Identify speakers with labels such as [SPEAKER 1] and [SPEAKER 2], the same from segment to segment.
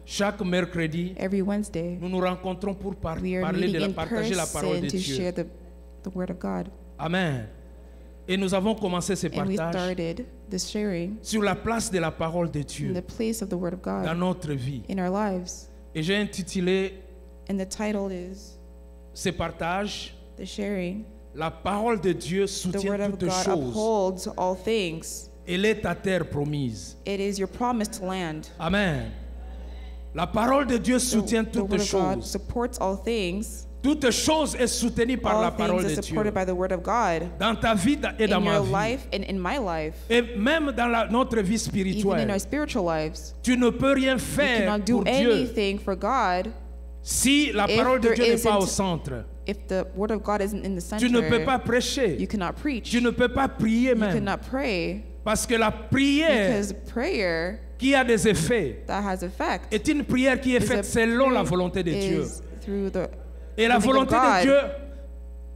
[SPEAKER 1] Chaque mercredi,
[SPEAKER 2] every Wednesday,
[SPEAKER 1] nous nous rencontrons pour
[SPEAKER 2] we are
[SPEAKER 1] parler
[SPEAKER 2] meeting in
[SPEAKER 1] partager la parole de
[SPEAKER 2] person to share
[SPEAKER 1] Dieu.
[SPEAKER 2] the Word of God.
[SPEAKER 1] Amen. Et nous avons commencé ce
[SPEAKER 2] And we
[SPEAKER 1] partage
[SPEAKER 2] started this sharing
[SPEAKER 1] sur la place de la parole de
[SPEAKER 2] in
[SPEAKER 1] Dieu
[SPEAKER 2] the place of the Word of
[SPEAKER 1] dans
[SPEAKER 2] God
[SPEAKER 1] notre vie.
[SPEAKER 2] in our lives.
[SPEAKER 1] Et j'ai intitulé
[SPEAKER 2] And the title is
[SPEAKER 1] ce partage
[SPEAKER 2] the sharing.
[SPEAKER 1] La parole de Dieu
[SPEAKER 2] The
[SPEAKER 1] soutient
[SPEAKER 2] Word of
[SPEAKER 1] toutes
[SPEAKER 2] God
[SPEAKER 1] choses.
[SPEAKER 2] upholds all things.
[SPEAKER 1] Elle est ta terre promise.
[SPEAKER 2] It is your promised land.
[SPEAKER 1] Amen. La parole de Dieu soutient
[SPEAKER 2] The
[SPEAKER 1] toutes
[SPEAKER 2] Word of God
[SPEAKER 1] choses.
[SPEAKER 2] supports all things.
[SPEAKER 1] Toute chose est soutenue par la
[SPEAKER 2] All
[SPEAKER 1] parole
[SPEAKER 2] things
[SPEAKER 1] de
[SPEAKER 2] are
[SPEAKER 1] Dieu.
[SPEAKER 2] supported by the Word of God.
[SPEAKER 1] Dans ta vie et dans
[SPEAKER 2] In
[SPEAKER 1] ma
[SPEAKER 2] your
[SPEAKER 1] vie.
[SPEAKER 2] life and in my life.
[SPEAKER 1] Et même dans notre vie
[SPEAKER 2] Even in
[SPEAKER 1] spirituelle.
[SPEAKER 2] our spiritual lives.
[SPEAKER 1] Tu ne peux rien
[SPEAKER 2] You
[SPEAKER 1] faire
[SPEAKER 2] cannot do
[SPEAKER 1] pour Dieu
[SPEAKER 2] anything for God
[SPEAKER 1] si la
[SPEAKER 2] if
[SPEAKER 1] parole de
[SPEAKER 2] there
[SPEAKER 1] Dieu n'est pas au
[SPEAKER 2] isn't-
[SPEAKER 1] centre.
[SPEAKER 2] if the Word of God isn't in the
[SPEAKER 1] Tu ne peux
[SPEAKER 2] center.
[SPEAKER 1] pas prêcher.
[SPEAKER 2] You cannot preach.
[SPEAKER 1] Tu ne peux pas prier
[SPEAKER 2] You
[SPEAKER 1] même.
[SPEAKER 2] cannot pray.
[SPEAKER 1] Parce que la prière
[SPEAKER 2] Because prayer
[SPEAKER 1] qui a des effets
[SPEAKER 2] that has effect
[SPEAKER 1] est une prière qui est
[SPEAKER 2] is a
[SPEAKER 1] faite selon la
[SPEAKER 2] prayer
[SPEAKER 1] volonté de Dieu.
[SPEAKER 2] is through the
[SPEAKER 1] Et la
[SPEAKER 2] the will of
[SPEAKER 1] volonté de
[SPEAKER 2] God.
[SPEAKER 1] Dieu,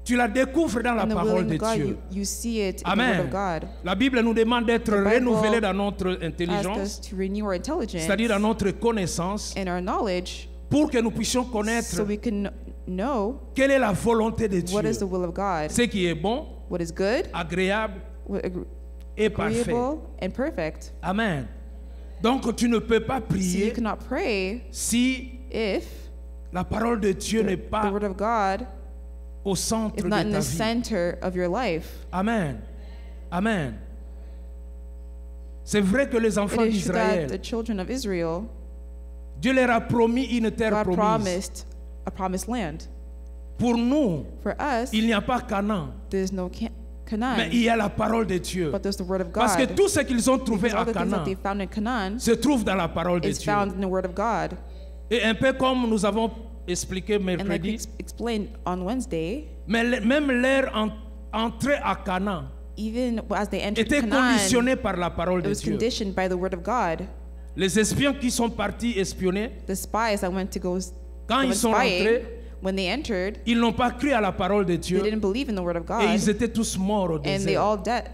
[SPEAKER 1] tu la découvres dans la
[SPEAKER 2] and the
[SPEAKER 1] parole
[SPEAKER 2] willing
[SPEAKER 1] de
[SPEAKER 2] of God.
[SPEAKER 1] Dieu.
[SPEAKER 2] You see it in the Word
[SPEAKER 1] Amen.
[SPEAKER 2] of God.
[SPEAKER 1] La Bible nous demande d'être
[SPEAKER 2] The Bible
[SPEAKER 1] renouvelés dans notre
[SPEAKER 2] Ask us
[SPEAKER 1] intelligence,
[SPEAKER 2] to renew our intelligence
[SPEAKER 1] c'est-à-dire dans notre connaissance,
[SPEAKER 2] and our knowledge
[SPEAKER 1] pour que nous puissions connaître
[SPEAKER 2] so we can know
[SPEAKER 1] quelle est la volonté de
[SPEAKER 2] what is
[SPEAKER 1] Dieu.
[SPEAKER 2] the will of God,
[SPEAKER 1] Ce qui est bon,
[SPEAKER 2] what is good,
[SPEAKER 1] agréable
[SPEAKER 2] what
[SPEAKER 1] et parfait.
[SPEAKER 2] agreeable, and perfect.
[SPEAKER 1] Amen. Donc tu ne peux pas
[SPEAKER 2] So you
[SPEAKER 1] prier
[SPEAKER 2] cannot pray
[SPEAKER 1] si
[SPEAKER 2] if
[SPEAKER 1] la parole de Dieu n'est
[SPEAKER 2] the
[SPEAKER 1] pas
[SPEAKER 2] Word of God
[SPEAKER 1] au centre
[SPEAKER 2] is
[SPEAKER 1] de
[SPEAKER 2] not in
[SPEAKER 1] ta
[SPEAKER 2] the
[SPEAKER 1] vie.
[SPEAKER 2] center of your life.
[SPEAKER 1] Amen. Amen. C'est vrai que les enfants
[SPEAKER 2] It is true that the
[SPEAKER 1] d'Israël,
[SPEAKER 2] children of Israel,
[SPEAKER 1] Dieu leur a promis une terre
[SPEAKER 2] God
[SPEAKER 1] promise.
[SPEAKER 2] promised a promised land.
[SPEAKER 1] Pour nous,
[SPEAKER 2] For us,
[SPEAKER 1] il n'y a pas Canaan,
[SPEAKER 2] there's no
[SPEAKER 1] mais
[SPEAKER 2] Canaan,
[SPEAKER 1] il y a la parole de Dieu.
[SPEAKER 2] but there's the Word of
[SPEAKER 1] Parce que
[SPEAKER 2] God.
[SPEAKER 1] tout ce qu'ils ont trouvé
[SPEAKER 2] Because
[SPEAKER 1] à
[SPEAKER 2] all the things that
[SPEAKER 1] Canaan
[SPEAKER 2] they found in Canaan
[SPEAKER 1] se trouve dans la parole de
[SPEAKER 2] is
[SPEAKER 1] Dieu.
[SPEAKER 2] found in the Word of God.
[SPEAKER 1] Et un peu comme nous avons expliqué
[SPEAKER 2] And like we
[SPEAKER 1] mercredi,
[SPEAKER 2] explained on Wednesday,
[SPEAKER 1] mais même leur entrée à Canaan
[SPEAKER 2] even as they entered
[SPEAKER 1] était
[SPEAKER 2] Canaan,
[SPEAKER 1] conditionnée par la parole
[SPEAKER 2] it
[SPEAKER 1] de
[SPEAKER 2] was
[SPEAKER 1] Dieu.
[SPEAKER 2] conditioned by the Word of God.
[SPEAKER 1] Les espions qui sont partis espionner,
[SPEAKER 2] The spies that went to go
[SPEAKER 1] quand ils sont
[SPEAKER 2] spying,
[SPEAKER 1] rentrés,
[SPEAKER 2] when they entered,
[SPEAKER 1] ils n'ont pas cru à la parole de
[SPEAKER 2] they
[SPEAKER 1] Dieu
[SPEAKER 2] didn't believe in the Word of
[SPEAKER 1] et
[SPEAKER 2] God,
[SPEAKER 1] ils étaient tous morts au
[SPEAKER 2] and they
[SPEAKER 1] désert.
[SPEAKER 2] all died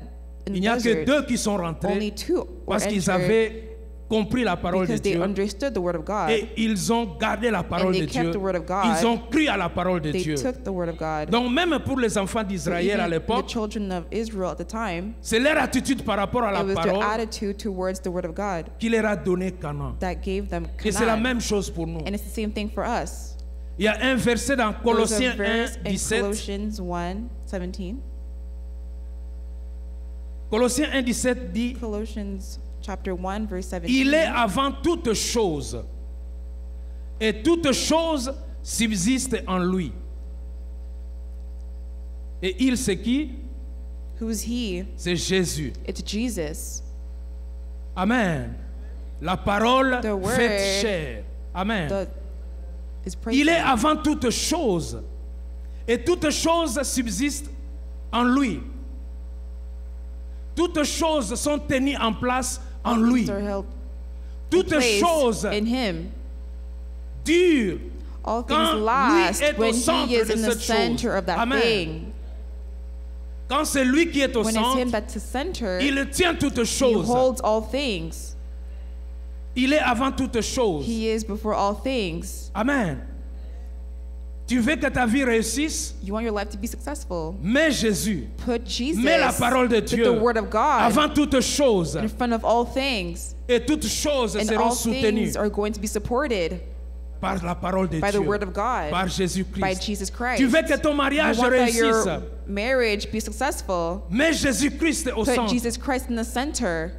[SPEAKER 2] in
[SPEAKER 1] Il
[SPEAKER 2] the
[SPEAKER 1] n'y a que
[SPEAKER 2] desert.
[SPEAKER 1] deux qui sont
[SPEAKER 2] Only
[SPEAKER 1] rentrés
[SPEAKER 2] two were
[SPEAKER 1] parce qu'ils
[SPEAKER 2] entered
[SPEAKER 1] avaient compris la parole de
[SPEAKER 2] because they
[SPEAKER 1] Dieu
[SPEAKER 2] understood the Word of God.
[SPEAKER 1] et ils ont gardé la parole
[SPEAKER 2] they
[SPEAKER 1] de
[SPEAKER 2] kept
[SPEAKER 1] Dieu.
[SPEAKER 2] the word of God.
[SPEAKER 1] Ils ont cru à la parole de
[SPEAKER 2] They
[SPEAKER 1] Dieu.
[SPEAKER 2] took the Word of God.
[SPEAKER 1] Donc même pour les enfants
[SPEAKER 2] So
[SPEAKER 1] d'Israël à
[SPEAKER 2] even the
[SPEAKER 1] l'époque,
[SPEAKER 2] children of Israel at the time,
[SPEAKER 1] c'est leur attitude par rapport à la
[SPEAKER 2] it was their
[SPEAKER 1] parole
[SPEAKER 2] attitude towards the Word of God
[SPEAKER 1] qui leur a donné Canaan.
[SPEAKER 2] that gave them
[SPEAKER 1] Et c'est la
[SPEAKER 2] Canaan.
[SPEAKER 1] même chose pour nous.
[SPEAKER 2] And it's the same thing for us.
[SPEAKER 1] Il y a un verset dans
[SPEAKER 2] There's a
[SPEAKER 1] Colossiens 1,
[SPEAKER 2] verse in
[SPEAKER 1] 17.
[SPEAKER 2] Colossians 1:17.
[SPEAKER 1] Colossiens 1, 17 dit,
[SPEAKER 2] Colossians chapter 1 verse 17.
[SPEAKER 1] il est avant toutes choses et toutes choses subsistent en lui. Et il, c'est qui?
[SPEAKER 2] Who's he?
[SPEAKER 1] C'est Jésus.
[SPEAKER 2] It's Jesus.
[SPEAKER 1] Amen. La parole
[SPEAKER 2] The word
[SPEAKER 1] faite chair. Amen.
[SPEAKER 2] The is
[SPEAKER 1] Il est
[SPEAKER 2] present.
[SPEAKER 1] avant toutes choses et toutes choses subsistent en lui. Toutes choses sont tenues en place en lui.
[SPEAKER 2] Things are held in
[SPEAKER 1] Toutes
[SPEAKER 2] place
[SPEAKER 1] choses
[SPEAKER 2] in him.
[SPEAKER 1] durent
[SPEAKER 2] All things
[SPEAKER 1] quand lui
[SPEAKER 2] last
[SPEAKER 1] est au
[SPEAKER 2] when
[SPEAKER 1] centre
[SPEAKER 2] he is
[SPEAKER 1] de
[SPEAKER 2] in the
[SPEAKER 1] cette
[SPEAKER 2] center
[SPEAKER 1] chose.
[SPEAKER 2] of that
[SPEAKER 1] Amen.
[SPEAKER 2] thing.
[SPEAKER 1] Quand c'est lui qui est au
[SPEAKER 2] When it's him
[SPEAKER 1] centre,
[SPEAKER 2] that's the center,
[SPEAKER 1] il tient toutes
[SPEAKER 2] he
[SPEAKER 1] choses.
[SPEAKER 2] holds all things.
[SPEAKER 1] Il est avant toutes choses.
[SPEAKER 2] He is before all things.
[SPEAKER 1] Amen. Tu veux que ta vie réussisse?
[SPEAKER 2] You want your life to be successful?
[SPEAKER 1] Mets Jésus,
[SPEAKER 2] Put Jesus,
[SPEAKER 1] mets la parole de
[SPEAKER 2] put
[SPEAKER 1] Dieu
[SPEAKER 2] the Word of God
[SPEAKER 1] avant toutes choses.
[SPEAKER 2] in front of all things.
[SPEAKER 1] Et toutes choses
[SPEAKER 2] And
[SPEAKER 1] seront
[SPEAKER 2] all
[SPEAKER 1] soutenues
[SPEAKER 2] things are going to be supported
[SPEAKER 1] par la parole de
[SPEAKER 2] by the
[SPEAKER 1] Dieu,
[SPEAKER 2] Word of God,
[SPEAKER 1] par
[SPEAKER 2] by
[SPEAKER 1] Jésus-Christ.
[SPEAKER 2] Jesus Christ.
[SPEAKER 1] Tu veux que ton
[SPEAKER 2] You
[SPEAKER 1] mariage
[SPEAKER 2] want that
[SPEAKER 1] réussisse?
[SPEAKER 2] your marriage be successful?
[SPEAKER 1] Mets Jésus-Christ au
[SPEAKER 2] Put
[SPEAKER 1] centre
[SPEAKER 2] Jesus Christ in the center,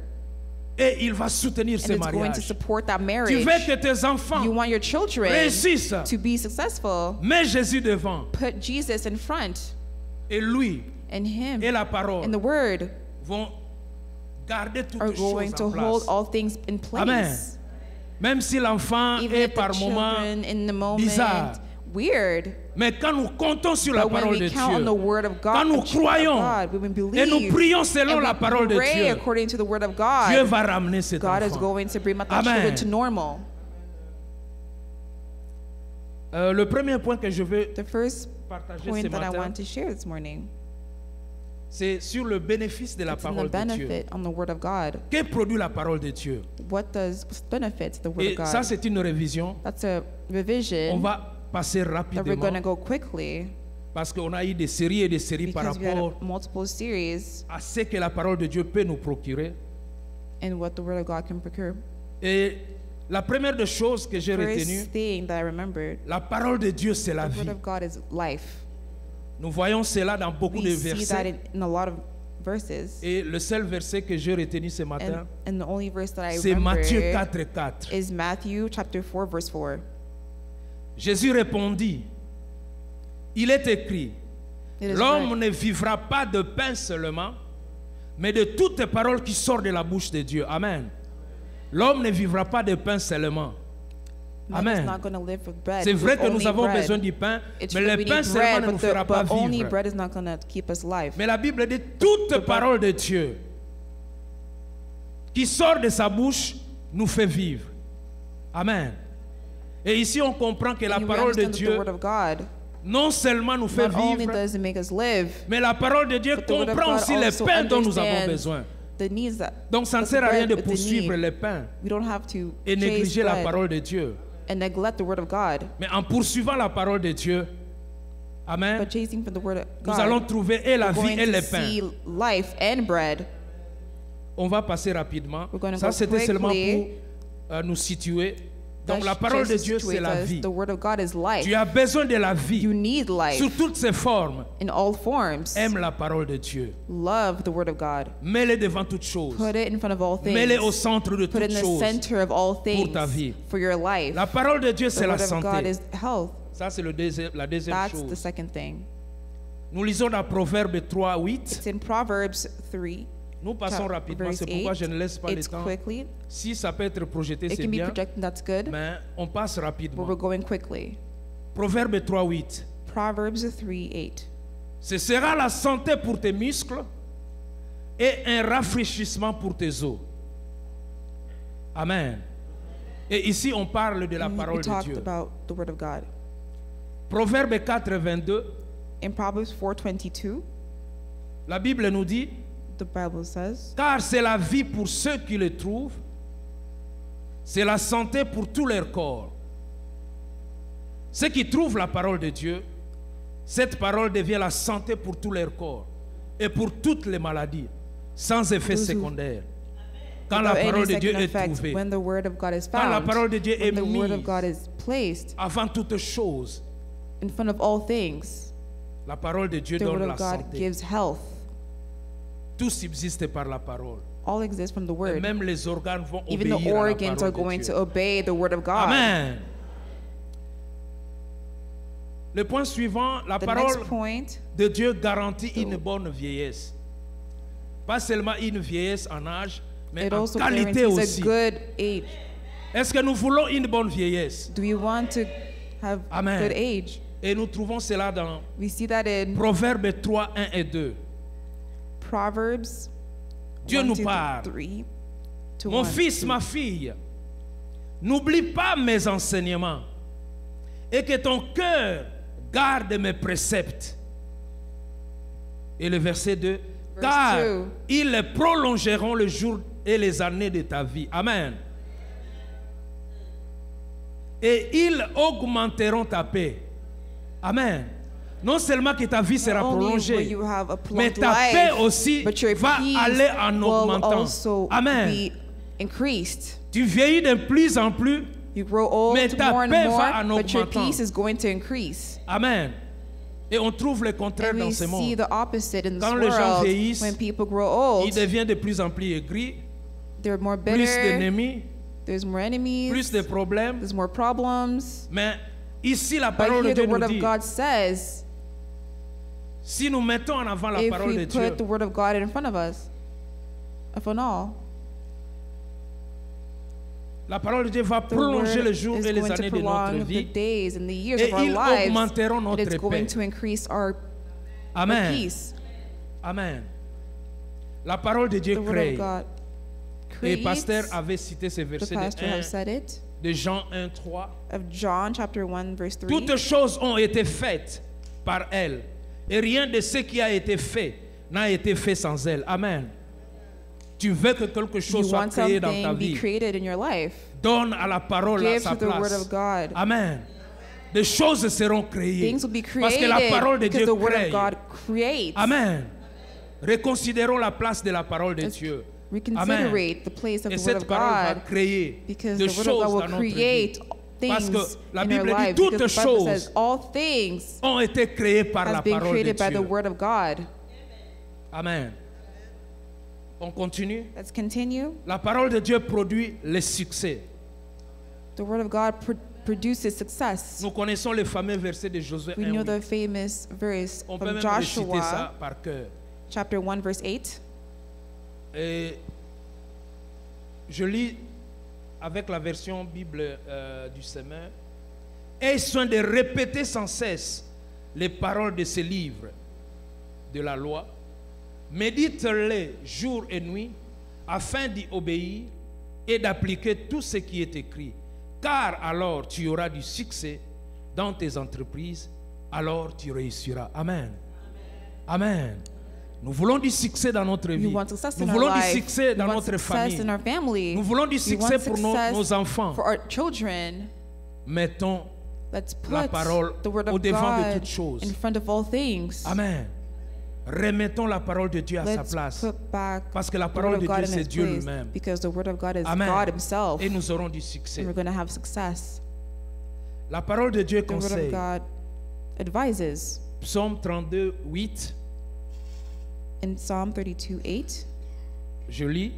[SPEAKER 1] et il va soutenir
[SPEAKER 2] and
[SPEAKER 1] ce
[SPEAKER 2] it's going to
[SPEAKER 1] mariage.
[SPEAKER 2] support that
[SPEAKER 1] Tu
[SPEAKER 2] marriage.
[SPEAKER 1] veux que tes enfants
[SPEAKER 2] You want your children
[SPEAKER 1] réussissent?
[SPEAKER 2] to be successful?
[SPEAKER 1] Mets Jésus devant
[SPEAKER 2] Put Jesus in front,
[SPEAKER 1] et lui
[SPEAKER 2] and Him
[SPEAKER 1] et la parole
[SPEAKER 2] and the Word
[SPEAKER 1] vont garder
[SPEAKER 2] are
[SPEAKER 1] toutes
[SPEAKER 2] going
[SPEAKER 1] choses
[SPEAKER 2] to
[SPEAKER 1] en
[SPEAKER 2] hold
[SPEAKER 1] place.
[SPEAKER 2] all things in place.
[SPEAKER 1] Amen. Même si l'enfant
[SPEAKER 2] Even
[SPEAKER 1] est
[SPEAKER 2] if the
[SPEAKER 1] par moments
[SPEAKER 2] children in the moment
[SPEAKER 1] bizarre.
[SPEAKER 2] weird,
[SPEAKER 1] mais quand nous comptons sur la
[SPEAKER 2] but when
[SPEAKER 1] parole de
[SPEAKER 2] we count on the
[SPEAKER 1] Dieu,
[SPEAKER 2] Word of
[SPEAKER 1] quand
[SPEAKER 2] God,
[SPEAKER 1] nous croyons
[SPEAKER 2] when we believe,
[SPEAKER 1] et nous prions selon
[SPEAKER 2] and
[SPEAKER 1] la
[SPEAKER 2] we
[SPEAKER 1] parole de
[SPEAKER 2] pray
[SPEAKER 1] Dieu,
[SPEAKER 2] according to the Word of
[SPEAKER 1] Dieu
[SPEAKER 2] God,
[SPEAKER 1] va ramener cet
[SPEAKER 2] God is
[SPEAKER 1] enfant.
[SPEAKER 2] going to bring back the
[SPEAKER 1] Amen.
[SPEAKER 2] children to normal.
[SPEAKER 1] Le premier point que je veux
[SPEAKER 2] The first
[SPEAKER 1] partager ce
[SPEAKER 2] point that I
[SPEAKER 1] matin,
[SPEAKER 2] want to share this morning
[SPEAKER 1] c'est sur le bénéfice de la
[SPEAKER 2] It's in the
[SPEAKER 1] parole de Dieu.
[SPEAKER 2] benefit on the Word of God.
[SPEAKER 1] Que produit la parole de Dieu?
[SPEAKER 2] What's benefits the Word
[SPEAKER 1] Et
[SPEAKER 2] of
[SPEAKER 1] ça,
[SPEAKER 2] God?
[SPEAKER 1] c'est une révision.
[SPEAKER 2] That's a
[SPEAKER 1] On
[SPEAKER 2] revision
[SPEAKER 1] va passer
[SPEAKER 2] that we're
[SPEAKER 1] rapidement
[SPEAKER 2] going to go quickly
[SPEAKER 1] parce qu'on a eu des séries et des séries par
[SPEAKER 2] because we had
[SPEAKER 1] rapport
[SPEAKER 2] multiple series
[SPEAKER 1] à ce que la parole de Dieu peut nous procurer.
[SPEAKER 2] and what the Word of God can procure.
[SPEAKER 1] Et la première des choses que j'ai retenue,
[SPEAKER 2] First thing that I remembered,
[SPEAKER 1] la parole de Dieu, c'est la
[SPEAKER 2] the Word
[SPEAKER 1] vie.
[SPEAKER 2] of God is life.
[SPEAKER 1] Nous voyons cela dans beaucoup de
[SPEAKER 2] We see that
[SPEAKER 1] versets.
[SPEAKER 2] in a lot of verses.
[SPEAKER 1] Et le seul verset que j'ai retenu ce matin,
[SPEAKER 2] And the only verse that I
[SPEAKER 1] c'est Matthieu
[SPEAKER 2] remember
[SPEAKER 1] 4:4.
[SPEAKER 2] is Matthew chapter 4, verse 4.
[SPEAKER 1] Jésus répondit, il est écrit,
[SPEAKER 2] It is
[SPEAKER 1] l'homme
[SPEAKER 2] read,
[SPEAKER 1] ne vivra pas de pain seulement, mais de toutes les paroles qui sortent de la bouche de Dieu. Amen. L'homme ne vivra pas de pain seulement.
[SPEAKER 2] man is
[SPEAKER 1] Amen.
[SPEAKER 2] not going to live with bread.
[SPEAKER 1] C'est vrai
[SPEAKER 2] with
[SPEAKER 1] que nous
[SPEAKER 2] only
[SPEAKER 1] avons
[SPEAKER 2] bread.
[SPEAKER 1] besoin du pain,
[SPEAKER 2] It's
[SPEAKER 1] mais
[SPEAKER 2] true,
[SPEAKER 1] le
[SPEAKER 2] we
[SPEAKER 1] pain
[SPEAKER 2] need
[SPEAKER 1] seulement
[SPEAKER 2] bread,
[SPEAKER 1] ne nous
[SPEAKER 2] but,
[SPEAKER 1] fera pas
[SPEAKER 2] but only
[SPEAKER 1] vivre.
[SPEAKER 2] bread is not going to keep us alive.
[SPEAKER 1] Mais la Bible dit toute parole de Dieu qui sort de sa bouche nous fait vivre. Amen. Et ici on comprend que la
[SPEAKER 2] And we
[SPEAKER 1] parole de
[SPEAKER 2] understand that the
[SPEAKER 1] Dieu
[SPEAKER 2] Word of God
[SPEAKER 1] non seulement nous fait
[SPEAKER 2] not only
[SPEAKER 1] vivre,
[SPEAKER 2] does it make us live,
[SPEAKER 1] mais la parole de Dieu
[SPEAKER 2] but the Word of
[SPEAKER 1] comprend
[SPEAKER 2] God
[SPEAKER 1] aussi les
[SPEAKER 2] also
[SPEAKER 1] pains dont nous avons
[SPEAKER 2] understands
[SPEAKER 1] besoin.
[SPEAKER 2] the needs that
[SPEAKER 1] Donc ça ne
[SPEAKER 2] the
[SPEAKER 1] sert à rien
[SPEAKER 2] bread
[SPEAKER 1] de
[SPEAKER 2] with the
[SPEAKER 1] poursuivre
[SPEAKER 2] need.
[SPEAKER 1] les pains
[SPEAKER 2] We don't have to
[SPEAKER 1] et
[SPEAKER 2] chase
[SPEAKER 1] négliger la
[SPEAKER 2] bread
[SPEAKER 1] parole de Dieu.
[SPEAKER 2] and neglect the Word of God,
[SPEAKER 1] Mais en poursuivant la parole de Dieu, Amen,
[SPEAKER 2] but chasing for the Word of
[SPEAKER 1] nous allons
[SPEAKER 2] God,
[SPEAKER 1] trouver et la
[SPEAKER 2] we're
[SPEAKER 1] vie
[SPEAKER 2] going
[SPEAKER 1] et
[SPEAKER 2] to
[SPEAKER 1] les pains.
[SPEAKER 2] see life and bread.
[SPEAKER 1] On va passer rapidement.
[SPEAKER 2] We're gonna
[SPEAKER 1] Ça
[SPEAKER 2] go
[SPEAKER 1] c'était seulement
[SPEAKER 2] quickly.
[SPEAKER 1] pour nous situer. Donc
[SPEAKER 2] That
[SPEAKER 1] la parole
[SPEAKER 2] just
[SPEAKER 1] de Dieu c'est
[SPEAKER 2] situates
[SPEAKER 1] la
[SPEAKER 2] us.
[SPEAKER 1] vie.
[SPEAKER 2] The Word of God is life.
[SPEAKER 1] Tu as besoin de la vie
[SPEAKER 2] You need life
[SPEAKER 1] sous toutes ses formes.
[SPEAKER 2] in all forms.
[SPEAKER 1] Aime la parole de Dieu.
[SPEAKER 2] Love the Word of God.
[SPEAKER 1] Mets-le devant toutes choses.
[SPEAKER 2] Put it in front of all things.
[SPEAKER 1] Mets-le au centre de
[SPEAKER 2] Put it
[SPEAKER 1] toutes
[SPEAKER 2] in the
[SPEAKER 1] choses.
[SPEAKER 2] center of all things
[SPEAKER 1] ta vie.
[SPEAKER 2] for your life.
[SPEAKER 1] La parole de Dieu
[SPEAKER 2] The
[SPEAKER 1] c'est la
[SPEAKER 2] Word of God
[SPEAKER 1] santé.
[SPEAKER 2] is health.
[SPEAKER 1] Ça c'est la deuxième
[SPEAKER 2] That's the
[SPEAKER 1] chose.
[SPEAKER 2] second thing.
[SPEAKER 1] Nous lisons dans Proverbe 3, 8.
[SPEAKER 2] It's in Proverbs 3,
[SPEAKER 1] Nous passons rapidement,
[SPEAKER 2] verse
[SPEAKER 1] c'est pourquoi
[SPEAKER 2] 8.
[SPEAKER 1] je ne laisse pas le
[SPEAKER 2] It's
[SPEAKER 1] temps.
[SPEAKER 2] quickly.
[SPEAKER 1] Si ça peut être projeté,
[SPEAKER 2] It
[SPEAKER 1] c'est
[SPEAKER 2] can be
[SPEAKER 1] bien.
[SPEAKER 2] projected, that's good.
[SPEAKER 1] Mais on passe
[SPEAKER 2] But
[SPEAKER 1] rapidement.
[SPEAKER 2] we're going quickly.
[SPEAKER 1] Proverbe 3, 8.
[SPEAKER 2] Proverbs 3, 8.
[SPEAKER 1] Ce sera la santé pour tes muscles et un rafraîchissement pour tes os. Amen. Et ici, on parle de la
[SPEAKER 2] We
[SPEAKER 1] parole de
[SPEAKER 2] talked
[SPEAKER 1] Dieu.
[SPEAKER 2] about the Word of God.
[SPEAKER 1] Proverbe 4, 22.
[SPEAKER 2] In Proverbs 4:22,
[SPEAKER 1] La Bible nous dit,
[SPEAKER 2] the Bible says,
[SPEAKER 1] car c'est la vie pour ceux qui le trouvent, c'est la santé pour tout leur corps. Ceux qui trouvent la parole de Dieu, cette parole devient la santé pour tout leur corps et pour toutes les maladies, sans effet
[SPEAKER 2] Those who-
[SPEAKER 1] secondaire. Quand la
[SPEAKER 2] without any
[SPEAKER 1] parole de Dieu
[SPEAKER 2] second
[SPEAKER 1] est
[SPEAKER 2] effect,
[SPEAKER 1] trouvée,
[SPEAKER 2] when the Word of God is
[SPEAKER 1] quand la
[SPEAKER 2] found,
[SPEAKER 1] parole de Dieu est
[SPEAKER 2] when the Word of
[SPEAKER 1] mise
[SPEAKER 2] God is placed
[SPEAKER 1] avant toute chose,
[SPEAKER 2] in front of all things,
[SPEAKER 1] la parole de Dieu
[SPEAKER 2] the Word
[SPEAKER 1] donne la
[SPEAKER 2] of God
[SPEAKER 1] santé.
[SPEAKER 2] gives health.
[SPEAKER 1] Tout subsiste par la parole.
[SPEAKER 2] All exists from the
[SPEAKER 1] Et
[SPEAKER 2] Word.
[SPEAKER 1] même les organes vont
[SPEAKER 2] Even
[SPEAKER 1] obéir
[SPEAKER 2] the
[SPEAKER 1] à la
[SPEAKER 2] organs
[SPEAKER 1] parole
[SPEAKER 2] are
[SPEAKER 1] de
[SPEAKER 2] going
[SPEAKER 1] Dieu.
[SPEAKER 2] to obey the Word of God.
[SPEAKER 1] Amen. Le point suivant, la
[SPEAKER 2] The
[SPEAKER 1] parole
[SPEAKER 2] next point,
[SPEAKER 1] de Dieu garantit une bonne vieillesse. Pas seulement une vieillesse en âge, mais
[SPEAKER 2] it
[SPEAKER 1] en
[SPEAKER 2] also
[SPEAKER 1] qualité
[SPEAKER 2] guarantees
[SPEAKER 1] aussi.
[SPEAKER 2] a good age.
[SPEAKER 1] Est-ce que nous voulons une bonne vieillesse?
[SPEAKER 2] Do we want to have
[SPEAKER 1] Amen.
[SPEAKER 2] good age?
[SPEAKER 1] Et nous trouvons cela dans
[SPEAKER 2] We see that in
[SPEAKER 1] Proverbes 3, 1 et 2.
[SPEAKER 2] Proverbs
[SPEAKER 1] Dieu
[SPEAKER 2] 1,
[SPEAKER 1] nous
[SPEAKER 2] 2,
[SPEAKER 1] parle.
[SPEAKER 2] 3 to
[SPEAKER 1] Mon
[SPEAKER 2] 1,
[SPEAKER 1] fils,
[SPEAKER 2] 2.
[SPEAKER 1] ma fille, n'oublie pas mes enseignements et que ton cœur garde mes préceptes. Et le verset 2, car
[SPEAKER 2] 2.
[SPEAKER 1] ils prolongeront le jour et les années de ta vie. Amen. Et ils augmenteront ta paix. Amen. Non seulement que ta vie sera
[SPEAKER 2] Not only will
[SPEAKER 1] prolongée,
[SPEAKER 2] you have a
[SPEAKER 1] mais
[SPEAKER 2] prolonged
[SPEAKER 1] ta paix
[SPEAKER 2] life,
[SPEAKER 1] aussi
[SPEAKER 2] but your
[SPEAKER 1] va
[SPEAKER 2] peace
[SPEAKER 1] aller en
[SPEAKER 2] will
[SPEAKER 1] augmentant.
[SPEAKER 2] also
[SPEAKER 1] Amen.
[SPEAKER 2] be increased.
[SPEAKER 1] Tu vieillis de plus en plus.
[SPEAKER 2] You grow old
[SPEAKER 1] Mais ta
[SPEAKER 2] more and
[SPEAKER 1] paix
[SPEAKER 2] more,
[SPEAKER 1] va en
[SPEAKER 2] but your
[SPEAKER 1] augmentant.
[SPEAKER 2] peace is going to increase.
[SPEAKER 1] Amen. Et on trouve le contraire
[SPEAKER 2] And
[SPEAKER 1] dans
[SPEAKER 2] we
[SPEAKER 1] ce
[SPEAKER 2] see
[SPEAKER 1] monde.
[SPEAKER 2] the opposite in this
[SPEAKER 1] Quand les gens
[SPEAKER 2] world.
[SPEAKER 1] vieillissent,
[SPEAKER 2] When people grow
[SPEAKER 1] Il
[SPEAKER 2] old,
[SPEAKER 1] devient de plus en plus aigri,
[SPEAKER 2] they're more
[SPEAKER 1] plus
[SPEAKER 2] bitter,
[SPEAKER 1] d'ennemis,
[SPEAKER 2] there's more enemies,
[SPEAKER 1] plus de problèmes.
[SPEAKER 2] there's more problems.
[SPEAKER 1] Mais ici, la
[SPEAKER 2] But
[SPEAKER 1] parole de
[SPEAKER 2] here
[SPEAKER 1] Dieu
[SPEAKER 2] the
[SPEAKER 1] nous
[SPEAKER 2] Word of
[SPEAKER 1] dit,
[SPEAKER 2] God says,
[SPEAKER 1] si nous mettons en avant la
[SPEAKER 2] if
[SPEAKER 1] parole de
[SPEAKER 2] we
[SPEAKER 1] Dieu,
[SPEAKER 2] put the Word of God in front of us, upon all,
[SPEAKER 1] la parole de Dieu va
[SPEAKER 2] the Word
[SPEAKER 1] prolonger les jours
[SPEAKER 2] is
[SPEAKER 1] et les
[SPEAKER 2] going to
[SPEAKER 1] années de notre
[SPEAKER 2] prolong the
[SPEAKER 1] vie.
[SPEAKER 2] days and the years
[SPEAKER 1] Et
[SPEAKER 2] of our
[SPEAKER 1] ils
[SPEAKER 2] lives,
[SPEAKER 1] augmenteront
[SPEAKER 2] and
[SPEAKER 1] notre
[SPEAKER 2] it's going
[SPEAKER 1] paix.
[SPEAKER 2] to increase our
[SPEAKER 1] Amen.
[SPEAKER 2] peace.
[SPEAKER 1] Amen. La parole de Dieu
[SPEAKER 2] The Word
[SPEAKER 1] crée.
[SPEAKER 2] of God
[SPEAKER 1] Et
[SPEAKER 2] creates.
[SPEAKER 1] pasteur avait cité ce
[SPEAKER 2] The
[SPEAKER 1] verset
[SPEAKER 2] pastor has said it.
[SPEAKER 1] de Jean 1, 3.
[SPEAKER 2] Of John chapter 1 verse 3.
[SPEAKER 1] Toutes choses ont été faites par elle. Et rien de ce qui a été fait n'a été fait sans elle. Amen. Tu veux que quelque
[SPEAKER 2] You
[SPEAKER 1] chose soit
[SPEAKER 2] want
[SPEAKER 1] créé dans ta
[SPEAKER 2] something be
[SPEAKER 1] vie.
[SPEAKER 2] created in your life.
[SPEAKER 1] Donne à la parole
[SPEAKER 2] Give
[SPEAKER 1] sa
[SPEAKER 2] to the word
[SPEAKER 1] place.
[SPEAKER 2] of God.
[SPEAKER 1] Amen. Des choses seront créées.
[SPEAKER 2] Things will be
[SPEAKER 1] Parce que la
[SPEAKER 2] created
[SPEAKER 1] parole de
[SPEAKER 2] because
[SPEAKER 1] Dieu
[SPEAKER 2] the word
[SPEAKER 1] crée.
[SPEAKER 2] of God creates.
[SPEAKER 1] Amen. Reconsidérons la place de la parole de
[SPEAKER 2] Let's
[SPEAKER 1] Dieu.
[SPEAKER 2] reconsiderate the place of
[SPEAKER 1] Et
[SPEAKER 2] the word
[SPEAKER 1] cette
[SPEAKER 2] of
[SPEAKER 1] parole va
[SPEAKER 2] God,
[SPEAKER 1] créer
[SPEAKER 2] because
[SPEAKER 1] des
[SPEAKER 2] the word
[SPEAKER 1] choses
[SPEAKER 2] of God
[SPEAKER 1] dans
[SPEAKER 2] will
[SPEAKER 1] notre vie.
[SPEAKER 2] create
[SPEAKER 1] Parce
[SPEAKER 2] things
[SPEAKER 1] que la
[SPEAKER 2] in our
[SPEAKER 1] Bible dit
[SPEAKER 2] life.
[SPEAKER 1] toutes
[SPEAKER 2] Because the Bible
[SPEAKER 1] choses
[SPEAKER 2] says all things
[SPEAKER 1] ont été créées par la
[SPEAKER 2] has been
[SPEAKER 1] parole de
[SPEAKER 2] created by the
[SPEAKER 1] Dieu.
[SPEAKER 2] word of God.
[SPEAKER 1] Amen. On continue.
[SPEAKER 2] Let's continue.
[SPEAKER 1] La parole de Dieu produit le succès.
[SPEAKER 2] The word of God produces success.
[SPEAKER 1] Nous connaissons le fameux verset de Josué
[SPEAKER 2] We
[SPEAKER 1] 1.
[SPEAKER 2] know the famous verse
[SPEAKER 1] On peut
[SPEAKER 2] from
[SPEAKER 1] même réciter ça
[SPEAKER 2] Joshua,
[SPEAKER 1] par cœur.
[SPEAKER 2] chapter 1, verse 8.
[SPEAKER 1] Et je lis avec la version Bible du Semeur. Aie soin de répéter sans cesse les paroles de ce livre de la loi. Médite-les jour et nuit afin d'y obéir et d'appliquer tout ce qui est écrit. Car alors tu auras du succès dans tes entreprises, alors tu réussiras. Amen. Amen. Nous voulons du succès dans notre vie.
[SPEAKER 2] We want success
[SPEAKER 1] Nous
[SPEAKER 2] in our
[SPEAKER 1] voulons du
[SPEAKER 2] life.
[SPEAKER 1] succès
[SPEAKER 2] We
[SPEAKER 1] dans
[SPEAKER 2] want
[SPEAKER 1] notre
[SPEAKER 2] success
[SPEAKER 1] famille.
[SPEAKER 2] in our family.
[SPEAKER 1] Nous voulons du
[SPEAKER 2] We
[SPEAKER 1] succès
[SPEAKER 2] want
[SPEAKER 1] pour
[SPEAKER 2] success
[SPEAKER 1] nos enfants.
[SPEAKER 2] for our children.
[SPEAKER 1] Mettons
[SPEAKER 2] Let's
[SPEAKER 1] la
[SPEAKER 2] put
[SPEAKER 1] parole
[SPEAKER 2] the word
[SPEAKER 1] au
[SPEAKER 2] of
[SPEAKER 1] devant de
[SPEAKER 2] God
[SPEAKER 1] toutes choses.
[SPEAKER 2] in front of all things.
[SPEAKER 1] Amen. Remettons la parole de Dieu à sa
[SPEAKER 2] Let's
[SPEAKER 1] place.
[SPEAKER 2] put back
[SPEAKER 1] Parce que la
[SPEAKER 2] the
[SPEAKER 1] parole
[SPEAKER 2] word
[SPEAKER 1] de
[SPEAKER 2] of God
[SPEAKER 1] Dieu,
[SPEAKER 2] in
[SPEAKER 1] c'est
[SPEAKER 2] its
[SPEAKER 1] Dieu
[SPEAKER 2] place,
[SPEAKER 1] lui-même.
[SPEAKER 2] because the word of God is
[SPEAKER 1] Amen.
[SPEAKER 2] God himself,
[SPEAKER 1] Et nous aurons du succès.
[SPEAKER 2] and we're going to have success.
[SPEAKER 1] La parole de Dieu
[SPEAKER 2] The word of
[SPEAKER 1] conseille.
[SPEAKER 2] God advises
[SPEAKER 1] Psaume 32, 8.
[SPEAKER 2] in Psalm 32:8.
[SPEAKER 1] Je lis.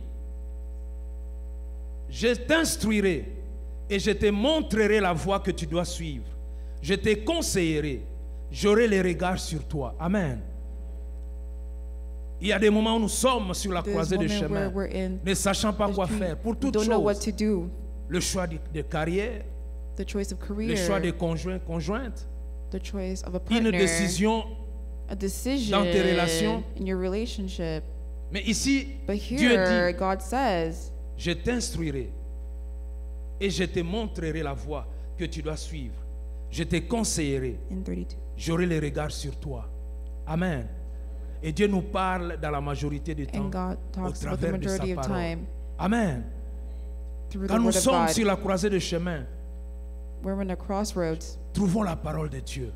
[SPEAKER 1] Je t'instruirai et je te montrerai la voie que tu dois suivre. Je te conseillerai. J'aurai les regards sur toi. Amen. Il y a des moments où nous sommes sur la
[SPEAKER 2] There's
[SPEAKER 1] croisée de
[SPEAKER 2] moment where
[SPEAKER 1] chemin,
[SPEAKER 2] we're in
[SPEAKER 1] ne sachant pas
[SPEAKER 2] the
[SPEAKER 1] quoi
[SPEAKER 2] street,
[SPEAKER 1] faire. Pour
[SPEAKER 2] we
[SPEAKER 1] toutes
[SPEAKER 2] don't know what
[SPEAKER 1] choses.
[SPEAKER 2] to do.
[SPEAKER 1] Le choix de carrière,
[SPEAKER 2] The choice of
[SPEAKER 1] le
[SPEAKER 2] career,
[SPEAKER 1] choix de conjoint, conjointe,
[SPEAKER 2] the choice of a
[SPEAKER 1] une
[SPEAKER 2] partner,
[SPEAKER 1] décision.
[SPEAKER 2] a decision
[SPEAKER 1] dans tes relations.
[SPEAKER 2] in your relationship.
[SPEAKER 1] Mais ici,
[SPEAKER 2] But
[SPEAKER 1] Dieu
[SPEAKER 2] here,
[SPEAKER 1] dit,
[SPEAKER 2] God says,
[SPEAKER 1] je t'instruirai et je te montrerai la voie que tu dois suivre. Je te conseillerai.
[SPEAKER 2] in 32,
[SPEAKER 1] J'aurai les regards sur toi. Amen. Et Dieu nous parle dans la majorité du temps
[SPEAKER 2] and God
[SPEAKER 1] au
[SPEAKER 2] talks about the
[SPEAKER 1] travers de sa
[SPEAKER 2] majority of
[SPEAKER 1] parole.
[SPEAKER 2] time
[SPEAKER 1] Amen.
[SPEAKER 2] through the
[SPEAKER 1] Quand nous
[SPEAKER 2] word of
[SPEAKER 1] sommes
[SPEAKER 2] God.
[SPEAKER 1] sur la croisée de chemin,
[SPEAKER 2] We're in a crossroads.
[SPEAKER 1] trouvons la parole de Dieu.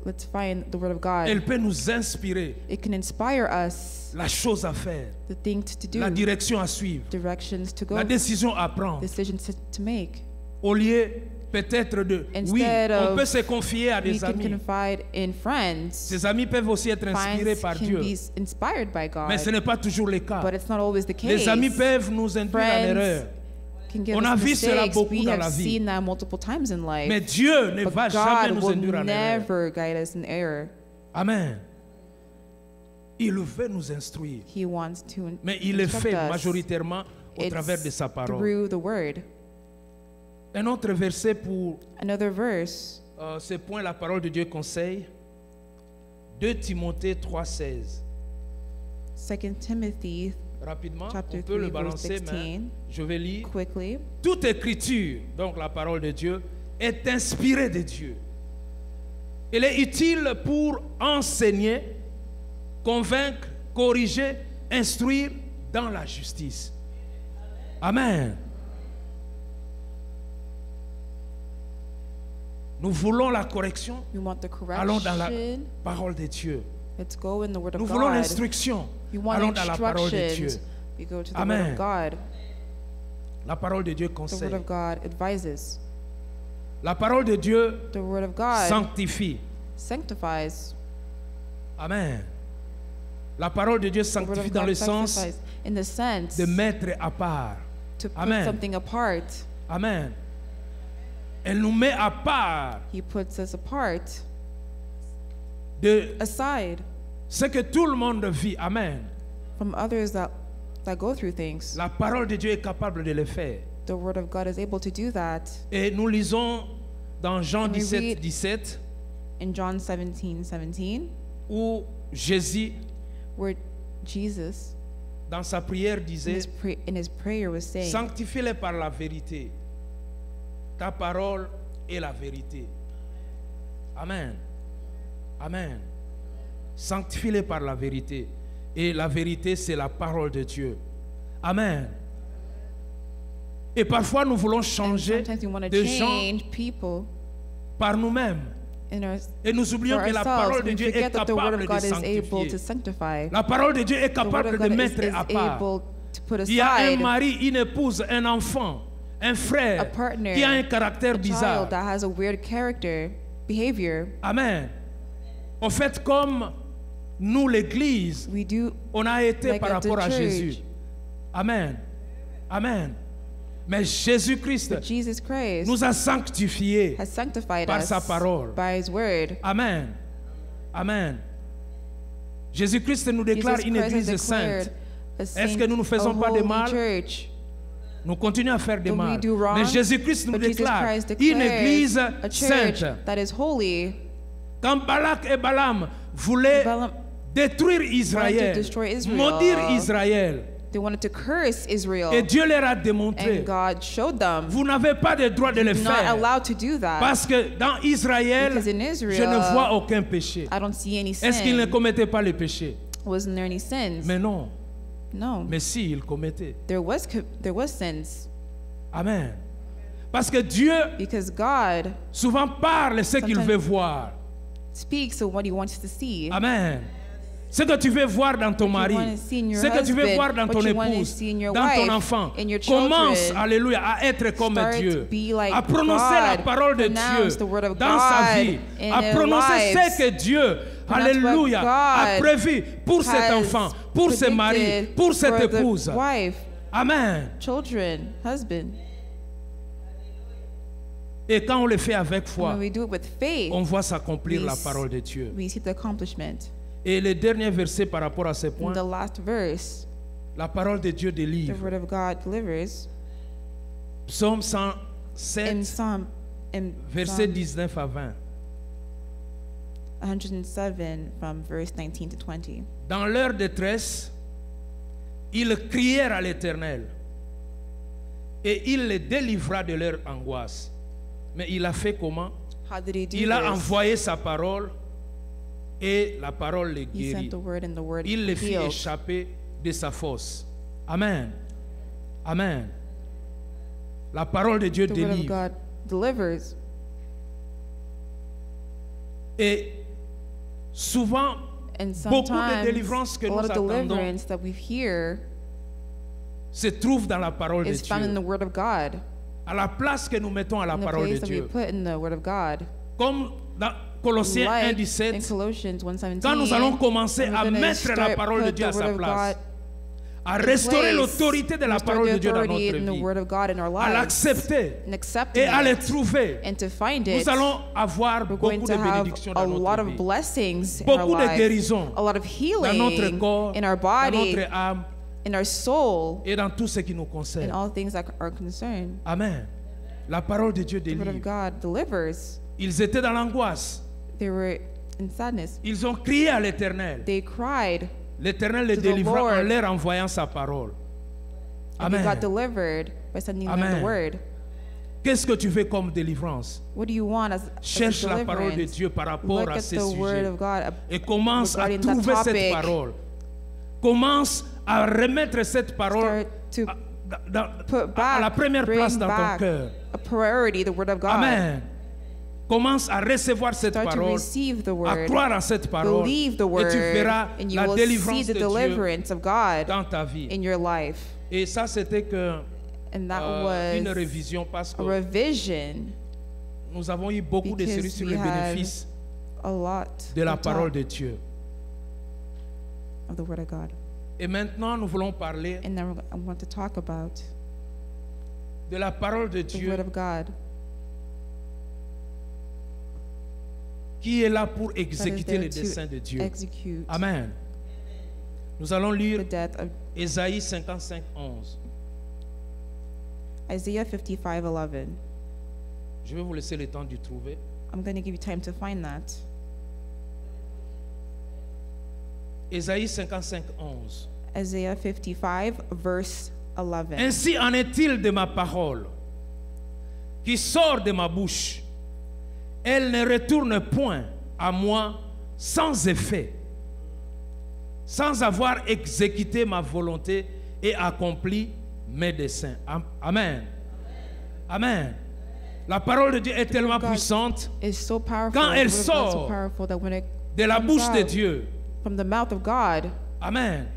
[SPEAKER 2] Let's find the word of God.
[SPEAKER 1] Elle peut nous inspirer
[SPEAKER 2] It can inspire us,
[SPEAKER 1] la chose à faire,
[SPEAKER 2] the things to do,
[SPEAKER 1] la direction à suivre,
[SPEAKER 2] directions to go,
[SPEAKER 1] la décision à prendre.
[SPEAKER 2] decisions to make.
[SPEAKER 1] Au lieu peut-être de, oui,
[SPEAKER 2] Instead
[SPEAKER 1] on
[SPEAKER 2] of-
[SPEAKER 1] peut se confier à
[SPEAKER 2] We
[SPEAKER 1] des
[SPEAKER 2] can
[SPEAKER 1] amis.
[SPEAKER 2] confide in friends.
[SPEAKER 1] Ces amis peuvent aussi être inspirés
[SPEAKER 2] Friends
[SPEAKER 1] par
[SPEAKER 2] can
[SPEAKER 1] Dieu.
[SPEAKER 2] be inspired by God,
[SPEAKER 1] Mais ce n'est pas toujours le cas.
[SPEAKER 2] but it's not always the case.
[SPEAKER 1] Les amis peuvent nous induire en
[SPEAKER 2] Friends
[SPEAKER 1] erreur.
[SPEAKER 2] can give
[SPEAKER 1] On a
[SPEAKER 2] us
[SPEAKER 1] vu cela
[SPEAKER 2] mistakes.
[SPEAKER 1] beaucoup
[SPEAKER 2] We
[SPEAKER 1] dans
[SPEAKER 2] have
[SPEAKER 1] la vie.
[SPEAKER 2] seen that multiple times in life.
[SPEAKER 1] Mais Dieu ne va
[SPEAKER 2] But
[SPEAKER 1] jamais
[SPEAKER 2] God
[SPEAKER 1] nous
[SPEAKER 2] will
[SPEAKER 1] induire en erreur.
[SPEAKER 2] never guide us in error.
[SPEAKER 1] Amen. Il veut nous instruire.
[SPEAKER 2] He wants to
[SPEAKER 1] Mais il le
[SPEAKER 2] instruct
[SPEAKER 1] fait
[SPEAKER 2] us.
[SPEAKER 1] majoritairement au
[SPEAKER 2] It's
[SPEAKER 1] travers de sa parole.
[SPEAKER 2] through the word.
[SPEAKER 1] Un autre verset pour
[SPEAKER 2] Another verse,
[SPEAKER 1] ce point, la parole de Dieu conseille. 2 Timothée 3,16.
[SPEAKER 2] 2 Timothy
[SPEAKER 1] Rapidement,
[SPEAKER 2] chapter
[SPEAKER 1] on peut le
[SPEAKER 2] 3, verse
[SPEAKER 1] balancer, mais
[SPEAKER 2] 16.
[SPEAKER 1] je vais lire.
[SPEAKER 2] Quickly.
[SPEAKER 1] Toute écriture, donc la parole de Dieu, est inspirée de Dieu. Elle est utile pour enseigner, convaincre, corriger, instruire dans la justice. Amen. Nous voulons la correction.
[SPEAKER 2] We want the
[SPEAKER 1] Allons dans la
[SPEAKER 2] correction.
[SPEAKER 1] parole de Dieu.
[SPEAKER 2] Let's go in the word
[SPEAKER 1] Nous
[SPEAKER 2] of
[SPEAKER 1] voulons
[SPEAKER 2] God.
[SPEAKER 1] l'instruction.
[SPEAKER 2] We want
[SPEAKER 1] Allons dans la parole de Dieu.
[SPEAKER 2] instructions. We go to the
[SPEAKER 1] Amen.
[SPEAKER 2] word of God.
[SPEAKER 1] La parole de Dieu
[SPEAKER 2] The word
[SPEAKER 1] conseille.
[SPEAKER 2] of God advises.
[SPEAKER 1] La parole de Dieu
[SPEAKER 2] The word of God
[SPEAKER 1] sanctifie.
[SPEAKER 2] sanctifies.
[SPEAKER 1] Amen. La parole de Dieu
[SPEAKER 2] The word
[SPEAKER 1] sanctifie
[SPEAKER 2] of
[SPEAKER 1] dans
[SPEAKER 2] God
[SPEAKER 1] le sens
[SPEAKER 2] sanctifies in the sense
[SPEAKER 1] de mettre à part.
[SPEAKER 2] to put
[SPEAKER 1] Amen.
[SPEAKER 2] something apart.
[SPEAKER 1] Amen. Elle nous met à part
[SPEAKER 2] He puts us apart,
[SPEAKER 1] de
[SPEAKER 2] aside
[SPEAKER 1] ce que tout le monde vit. Amen.
[SPEAKER 2] from others that go through things.
[SPEAKER 1] La parole de Dieu est capable de le faire.
[SPEAKER 2] The word of God is able to do that.
[SPEAKER 1] Et nous lisons dans Jean
[SPEAKER 2] And we
[SPEAKER 1] 17,
[SPEAKER 2] read-
[SPEAKER 1] 17,
[SPEAKER 2] In John 17:17,
[SPEAKER 1] où Jésus,
[SPEAKER 2] where Jesus,
[SPEAKER 1] dans sa prière, disait,
[SPEAKER 2] in his prayer, was saying,
[SPEAKER 1] sanctifie-les par la vérité. Ta parole est la vérité. Amen. Amen. Sanctifie-les par la vérité. Et la vérité, c'est la parole de Dieu. Amen. Et parfois, nous voulons
[SPEAKER 2] And
[SPEAKER 1] changer
[SPEAKER 2] sometimes we want to
[SPEAKER 1] de gens
[SPEAKER 2] change people
[SPEAKER 1] par nous-mêmes.
[SPEAKER 2] in our,
[SPEAKER 1] Et nous oublions
[SPEAKER 2] for
[SPEAKER 1] que la
[SPEAKER 2] ourselves.
[SPEAKER 1] parole de
[SPEAKER 2] We
[SPEAKER 1] Dieu est
[SPEAKER 2] forget that the word
[SPEAKER 1] capable
[SPEAKER 2] of
[SPEAKER 1] de
[SPEAKER 2] God is able to
[SPEAKER 1] sanctifier.
[SPEAKER 2] sanctify.
[SPEAKER 1] La parole de Dieu est
[SPEAKER 2] The word
[SPEAKER 1] capable
[SPEAKER 2] of
[SPEAKER 1] de
[SPEAKER 2] God
[SPEAKER 1] mettre
[SPEAKER 2] is
[SPEAKER 1] à part.
[SPEAKER 2] able to put
[SPEAKER 1] Il y a un
[SPEAKER 2] aside
[SPEAKER 1] mari, une épouse, un enfant, un
[SPEAKER 2] a
[SPEAKER 1] frère
[SPEAKER 2] partner,
[SPEAKER 1] qui a un caractère
[SPEAKER 2] a
[SPEAKER 1] bizarre.
[SPEAKER 2] child that has a weird character, behavior.
[SPEAKER 1] Amen. En fait, comme nous, l'Église,
[SPEAKER 2] We do
[SPEAKER 1] on a été
[SPEAKER 2] like
[SPEAKER 1] par
[SPEAKER 2] the
[SPEAKER 1] rapport à
[SPEAKER 2] church.
[SPEAKER 1] Jésus. Amen. Amen. Mais Jésus-Christ
[SPEAKER 2] But Jesus Christ
[SPEAKER 1] nous a sanctifiés
[SPEAKER 2] has sanctified
[SPEAKER 1] par
[SPEAKER 2] us
[SPEAKER 1] sa parole.
[SPEAKER 2] by His word.
[SPEAKER 1] Amen. Amen. Jésus-Christ nous déclare
[SPEAKER 2] Jesus
[SPEAKER 1] une
[SPEAKER 2] Christ has
[SPEAKER 1] église
[SPEAKER 2] declared
[SPEAKER 1] sainte.
[SPEAKER 2] a
[SPEAKER 1] Est-ce que nous ne
[SPEAKER 2] a
[SPEAKER 1] faisons pas de
[SPEAKER 2] holy
[SPEAKER 1] mal?
[SPEAKER 2] church.
[SPEAKER 1] Nous continuons à faire des
[SPEAKER 2] Do we
[SPEAKER 1] mal.
[SPEAKER 2] do wrong?
[SPEAKER 1] Mais Jésus-Christ nous
[SPEAKER 2] But Jesus
[SPEAKER 1] déclare
[SPEAKER 2] Christ
[SPEAKER 1] une
[SPEAKER 2] declares
[SPEAKER 1] église
[SPEAKER 2] a church
[SPEAKER 1] sainte.
[SPEAKER 2] that is holy.
[SPEAKER 1] Quand Balak et Balaam voulaient
[SPEAKER 2] Balaam,
[SPEAKER 1] détruire Israël,
[SPEAKER 2] destroy Israel.
[SPEAKER 1] maudire Israël,
[SPEAKER 2] they wanted to curse Israel.
[SPEAKER 1] et Dieu leur a démontré,
[SPEAKER 2] And God showed them,
[SPEAKER 1] vous n'avez pas le droit de le
[SPEAKER 2] not
[SPEAKER 1] faire.
[SPEAKER 2] allowed to do that.
[SPEAKER 1] Parce que dans Israël,
[SPEAKER 2] Because in
[SPEAKER 1] je
[SPEAKER 2] Israel,
[SPEAKER 1] ne vois aucun péché.
[SPEAKER 2] I don't see any
[SPEAKER 1] Est-ce qu'ils ne
[SPEAKER 2] sin.
[SPEAKER 1] commettaient pas le péché?
[SPEAKER 2] Wasn't there any sins?
[SPEAKER 1] Mais non.
[SPEAKER 2] No.
[SPEAKER 1] Mais si, ils commettaient.
[SPEAKER 2] There was sins.
[SPEAKER 1] Amen. Parce que Dieu
[SPEAKER 2] Because God
[SPEAKER 1] souvent parle ce qu'il
[SPEAKER 2] Sometimes-
[SPEAKER 1] veut voir.
[SPEAKER 2] speaks of what He wants to see.
[SPEAKER 1] Amen. Ce que tu veux voir dans ton mari,
[SPEAKER 2] wanna see in your
[SPEAKER 1] ce que tu veux
[SPEAKER 2] husband,
[SPEAKER 1] voir dans
[SPEAKER 2] what
[SPEAKER 1] ton
[SPEAKER 2] you wanna
[SPEAKER 1] épouse,
[SPEAKER 2] see in your
[SPEAKER 1] dans ton
[SPEAKER 2] wife,
[SPEAKER 1] enfant,
[SPEAKER 2] in your
[SPEAKER 1] commence,
[SPEAKER 2] children.
[SPEAKER 1] alléluia, à être comme
[SPEAKER 2] Start
[SPEAKER 1] Dieu,
[SPEAKER 2] to be like
[SPEAKER 1] à prononcer la
[SPEAKER 2] God.
[SPEAKER 1] parole de
[SPEAKER 2] Pronounce the
[SPEAKER 1] Dieu
[SPEAKER 2] word of
[SPEAKER 1] dans sa
[SPEAKER 2] God
[SPEAKER 1] vie,
[SPEAKER 2] in
[SPEAKER 1] à
[SPEAKER 2] their
[SPEAKER 1] prononcer
[SPEAKER 2] lives.
[SPEAKER 1] ce que Dieu,
[SPEAKER 2] Pronounce
[SPEAKER 1] alléluia,
[SPEAKER 2] what
[SPEAKER 1] a
[SPEAKER 2] God
[SPEAKER 1] prévu pour cet
[SPEAKER 2] has
[SPEAKER 1] enfant, pour ce mari,
[SPEAKER 2] predicted
[SPEAKER 1] pour cette
[SPEAKER 2] for the
[SPEAKER 1] épouse.
[SPEAKER 2] wife,
[SPEAKER 1] Amen.
[SPEAKER 2] children, husband.
[SPEAKER 1] Et quand on le fait avec
[SPEAKER 2] And
[SPEAKER 1] foi,
[SPEAKER 2] when we do it with faith,
[SPEAKER 1] on voit s'accomplir
[SPEAKER 2] we
[SPEAKER 1] la parole de Dieu.
[SPEAKER 2] we see the accomplishment.
[SPEAKER 1] Et le dernier verset par rapport à ce
[SPEAKER 2] In
[SPEAKER 1] point,
[SPEAKER 2] the last verse,
[SPEAKER 1] la parole de Dieu
[SPEAKER 2] the
[SPEAKER 1] délivre.
[SPEAKER 2] word of God delivers
[SPEAKER 1] Psaume
[SPEAKER 2] in
[SPEAKER 1] 107,
[SPEAKER 2] Psalm, in
[SPEAKER 1] versets
[SPEAKER 2] Psalm
[SPEAKER 1] 19 à 20.
[SPEAKER 2] 107 from verse 19 to 20.
[SPEAKER 1] Dans leur détresse, ils crièrent à l'Éternel et il les délivra de leur angoisse. Mais il a fait comment?
[SPEAKER 2] How did He do
[SPEAKER 1] Il a
[SPEAKER 2] this?
[SPEAKER 1] envoyé sa parole et la parole les
[SPEAKER 2] He
[SPEAKER 1] guérit.
[SPEAKER 2] sent the word and the word
[SPEAKER 1] Il les fit
[SPEAKER 2] healed.
[SPEAKER 1] échapper de sa fosse. Amen. Amen. La parole de Dieu
[SPEAKER 2] The word of
[SPEAKER 1] délivre.
[SPEAKER 2] God delivers.
[SPEAKER 1] Et souvent,
[SPEAKER 2] And
[SPEAKER 1] beaucoup de
[SPEAKER 2] sometimes
[SPEAKER 1] délivrances que
[SPEAKER 2] a
[SPEAKER 1] nous
[SPEAKER 2] lot of
[SPEAKER 1] attendons
[SPEAKER 2] deliverance that we hear
[SPEAKER 1] se trouvent dans la parole de
[SPEAKER 2] is found in
[SPEAKER 1] Dieu.
[SPEAKER 2] the word of God.
[SPEAKER 1] À la place que nous mettons à la
[SPEAKER 2] In the
[SPEAKER 1] parole de
[SPEAKER 2] place that we
[SPEAKER 1] Dieu.
[SPEAKER 2] put in the word of God.
[SPEAKER 1] Comme dans Colossiens 1,
[SPEAKER 2] Like in
[SPEAKER 1] 17,
[SPEAKER 2] Colossians 1:17.
[SPEAKER 1] quand nous allons commencer
[SPEAKER 2] we're
[SPEAKER 1] à
[SPEAKER 2] gonna
[SPEAKER 1] mettre la
[SPEAKER 2] start
[SPEAKER 1] parole de
[SPEAKER 2] put
[SPEAKER 1] Dieu à
[SPEAKER 2] the word
[SPEAKER 1] sa
[SPEAKER 2] of
[SPEAKER 1] place,
[SPEAKER 2] God
[SPEAKER 1] à
[SPEAKER 2] in
[SPEAKER 1] restaurer
[SPEAKER 2] place,
[SPEAKER 1] l'autorité de la
[SPEAKER 2] restore
[SPEAKER 1] parole
[SPEAKER 2] the
[SPEAKER 1] de Dieu dans
[SPEAKER 2] authority
[SPEAKER 1] notre
[SPEAKER 2] in the
[SPEAKER 1] vie,
[SPEAKER 2] word of God in our
[SPEAKER 1] à
[SPEAKER 2] lives,
[SPEAKER 1] l'accepter
[SPEAKER 2] and accepting
[SPEAKER 1] et à le
[SPEAKER 2] it,
[SPEAKER 1] trouver,
[SPEAKER 2] and to find
[SPEAKER 1] nous
[SPEAKER 2] it,
[SPEAKER 1] allons avoir
[SPEAKER 2] we're
[SPEAKER 1] beaucoup
[SPEAKER 2] going
[SPEAKER 1] de
[SPEAKER 2] to have
[SPEAKER 1] bénédictions
[SPEAKER 2] a
[SPEAKER 1] dans
[SPEAKER 2] lot
[SPEAKER 1] notre
[SPEAKER 2] of
[SPEAKER 1] vie,
[SPEAKER 2] blessings in our
[SPEAKER 1] beaucoup de
[SPEAKER 2] lives,
[SPEAKER 1] guérisons
[SPEAKER 2] a lot of
[SPEAKER 1] dans notre
[SPEAKER 2] healing
[SPEAKER 1] corps,
[SPEAKER 2] in our
[SPEAKER 1] dans
[SPEAKER 2] body,
[SPEAKER 1] notre âme
[SPEAKER 2] in our soul,
[SPEAKER 1] et dans tout ce qui nous
[SPEAKER 2] in
[SPEAKER 1] concerne.
[SPEAKER 2] all things that are concerned.
[SPEAKER 1] Amen. La parole de Dieu
[SPEAKER 2] The word of
[SPEAKER 1] délivre.
[SPEAKER 2] God delivers.
[SPEAKER 1] Ils étaient dans l'angoisse.
[SPEAKER 2] They were in sadness.
[SPEAKER 1] Ils ont crié à l'Éternel.
[SPEAKER 2] They cried,
[SPEAKER 1] L'Éternel les
[SPEAKER 2] to the
[SPEAKER 1] délivra en
[SPEAKER 2] Lord.
[SPEAKER 1] leur envoyant sa parole.
[SPEAKER 2] and they
[SPEAKER 1] Amen.
[SPEAKER 2] got delivered by sending them
[SPEAKER 1] Amen.
[SPEAKER 2] the word.
[SPEAKER 1] Qu'est-ce que tu veux comme délivrance?
[SPEAKER 2] What do you want as a
[SPEAKER 1] Cherche la parole de
[SPEAKER 2] deliverance?
[SPEAKER 1] Dieu par rapport
[SPEAKER 2] Look
[SPEAKER 1] à
[SPEAKER 2] at
[SPEAKER 1] ces
[SPEAKER 2] the word
[SPEAKER 1] sujets
[SPEAKER 2] of God.
[SPEAKER 1] et commence à
[SPEAKER 2] regarding that
[SPEAKER 1] trouver cette
[SPEAKER 2] topic.
[SPEAKER 1] parole. Commence à remettre cette parole
[SPEAKER 2] Start to put
[SPEAKER 1] à la
[SPEAKER 2] back,
[SPEAKER 1] première place
[SPEAKER 2] bring
[SPEAKER 1] dans ton
[SPEAKER 2] back
[SPEAKER 1] cœur.
[SPEAKER 2] a priority, the word of God.
[SPEAKER 1] Amen. Commence à recevoir cette
[SPEAKER 2] Start to
[SPEAKER 1] parole,
[SPEAKER 2] receive the
[SPEAKER 1] à
[SPEAKER 2] word,
[SPEAKER 1] croire en cette parole,
[SPEAKER 2] believe the
[SPEAKER 1] et
[SPEAKER 2] word,
[SPEAKER 1] tu verras
[SPEAKER 2] and you
[SPEAKER 1] la
[SPEAKER 2] will see
[SPEAKER 1] délivrance
[SPEAKER 2] the
[SPEAKER 1] de Dieu
[SPEAKER 2] deliverance of God
[SPEAKER 1] dans ta vie.
[SPEAKER 2] in your life.
[SPEAKER 1] Et ça, c'était que
[SPEAKER 2] And that
[SPEAKER 1] une
[SPEAKER 2] was
[SPEAKER 1] révision parce
[SPEAKER 2] a
[SPEAKER 1] que
[SPEAKER 2] revision,
[SPEAKER 1] nous avons eu beaucoup de
[SPEAKER 2] because
[SPEAKER 1] séries sur
[SPEAKER 2] we
[SPEAKER 1] les
[SPEAKER 2] had
[SPEAKER 1] bénéfices
[SPEAKER 2] a lot
[SPEAKER 1] de la
[SPEAKER 2] on top
[SPEAKER 1] parole de Dieu.
[SPEAKER 2] of the word of God.
[SPEAKER 1] Et maintenant, nous voulons parler
[SPEAKER 2] And now I want to talk about
[SPEAKER 1] de la parole de
[SPEAKER 2] the
[SPEAKER 1] Dieu
[SPEAKER 2] word of God
[SPEAKER 1] qui est là pour
[SPEAKER 2] that is
[SPEAKER 1] exécuter
[SPEAKER 2] there
[SPEAKER 1] les desseins de
[SPEAKER 2] to
[SPEAKER 1] Dieu.
[SPEAKER 2] execute
[SPEAKER 1] Amen. Nous allons lire
[SPEAKER 2] the death of
[SPEAKER 1] Ésaïe 55, 11.
[SPEAKER 2] Isaiah 55:11.
[SPEAKER 1] Je vais vous laisser le temps de trouver.
[SPEAKER 2] I'm going to give you time to find that.
[SPEAKER 1] Ésaïe 55, 11.
[SPEAKER 2] Isaiah 55, verse 11.
[SPEAKER 1] Ainsi en est-il de ma parole qui sort de ma bouche. Elle ne retourne point à moi sans effet, sans avoir exécuté ma volonté et accompli mes desseins. Amen. Amen. La parole de Dieu est tellement puissante
[SPEAKER 2] Is so powerful.
[SPEAKER 1] quand
[SPEAKER 2] The
[SPEAKER 1] elle
[SPEAKER 2] word of God is so
[SPEAKER 1] sort
[SPEAKER 2] powerful that when it
[SPEAKER 1] de la
[SPEAKER 2] comes
[SPEAKER 1] bouche de
[SPEAKER 2] out
[SPEAKER 1] Dieu.
[SPEAKER 2] from the mouth of God,
[SPEAKER 1] Amen.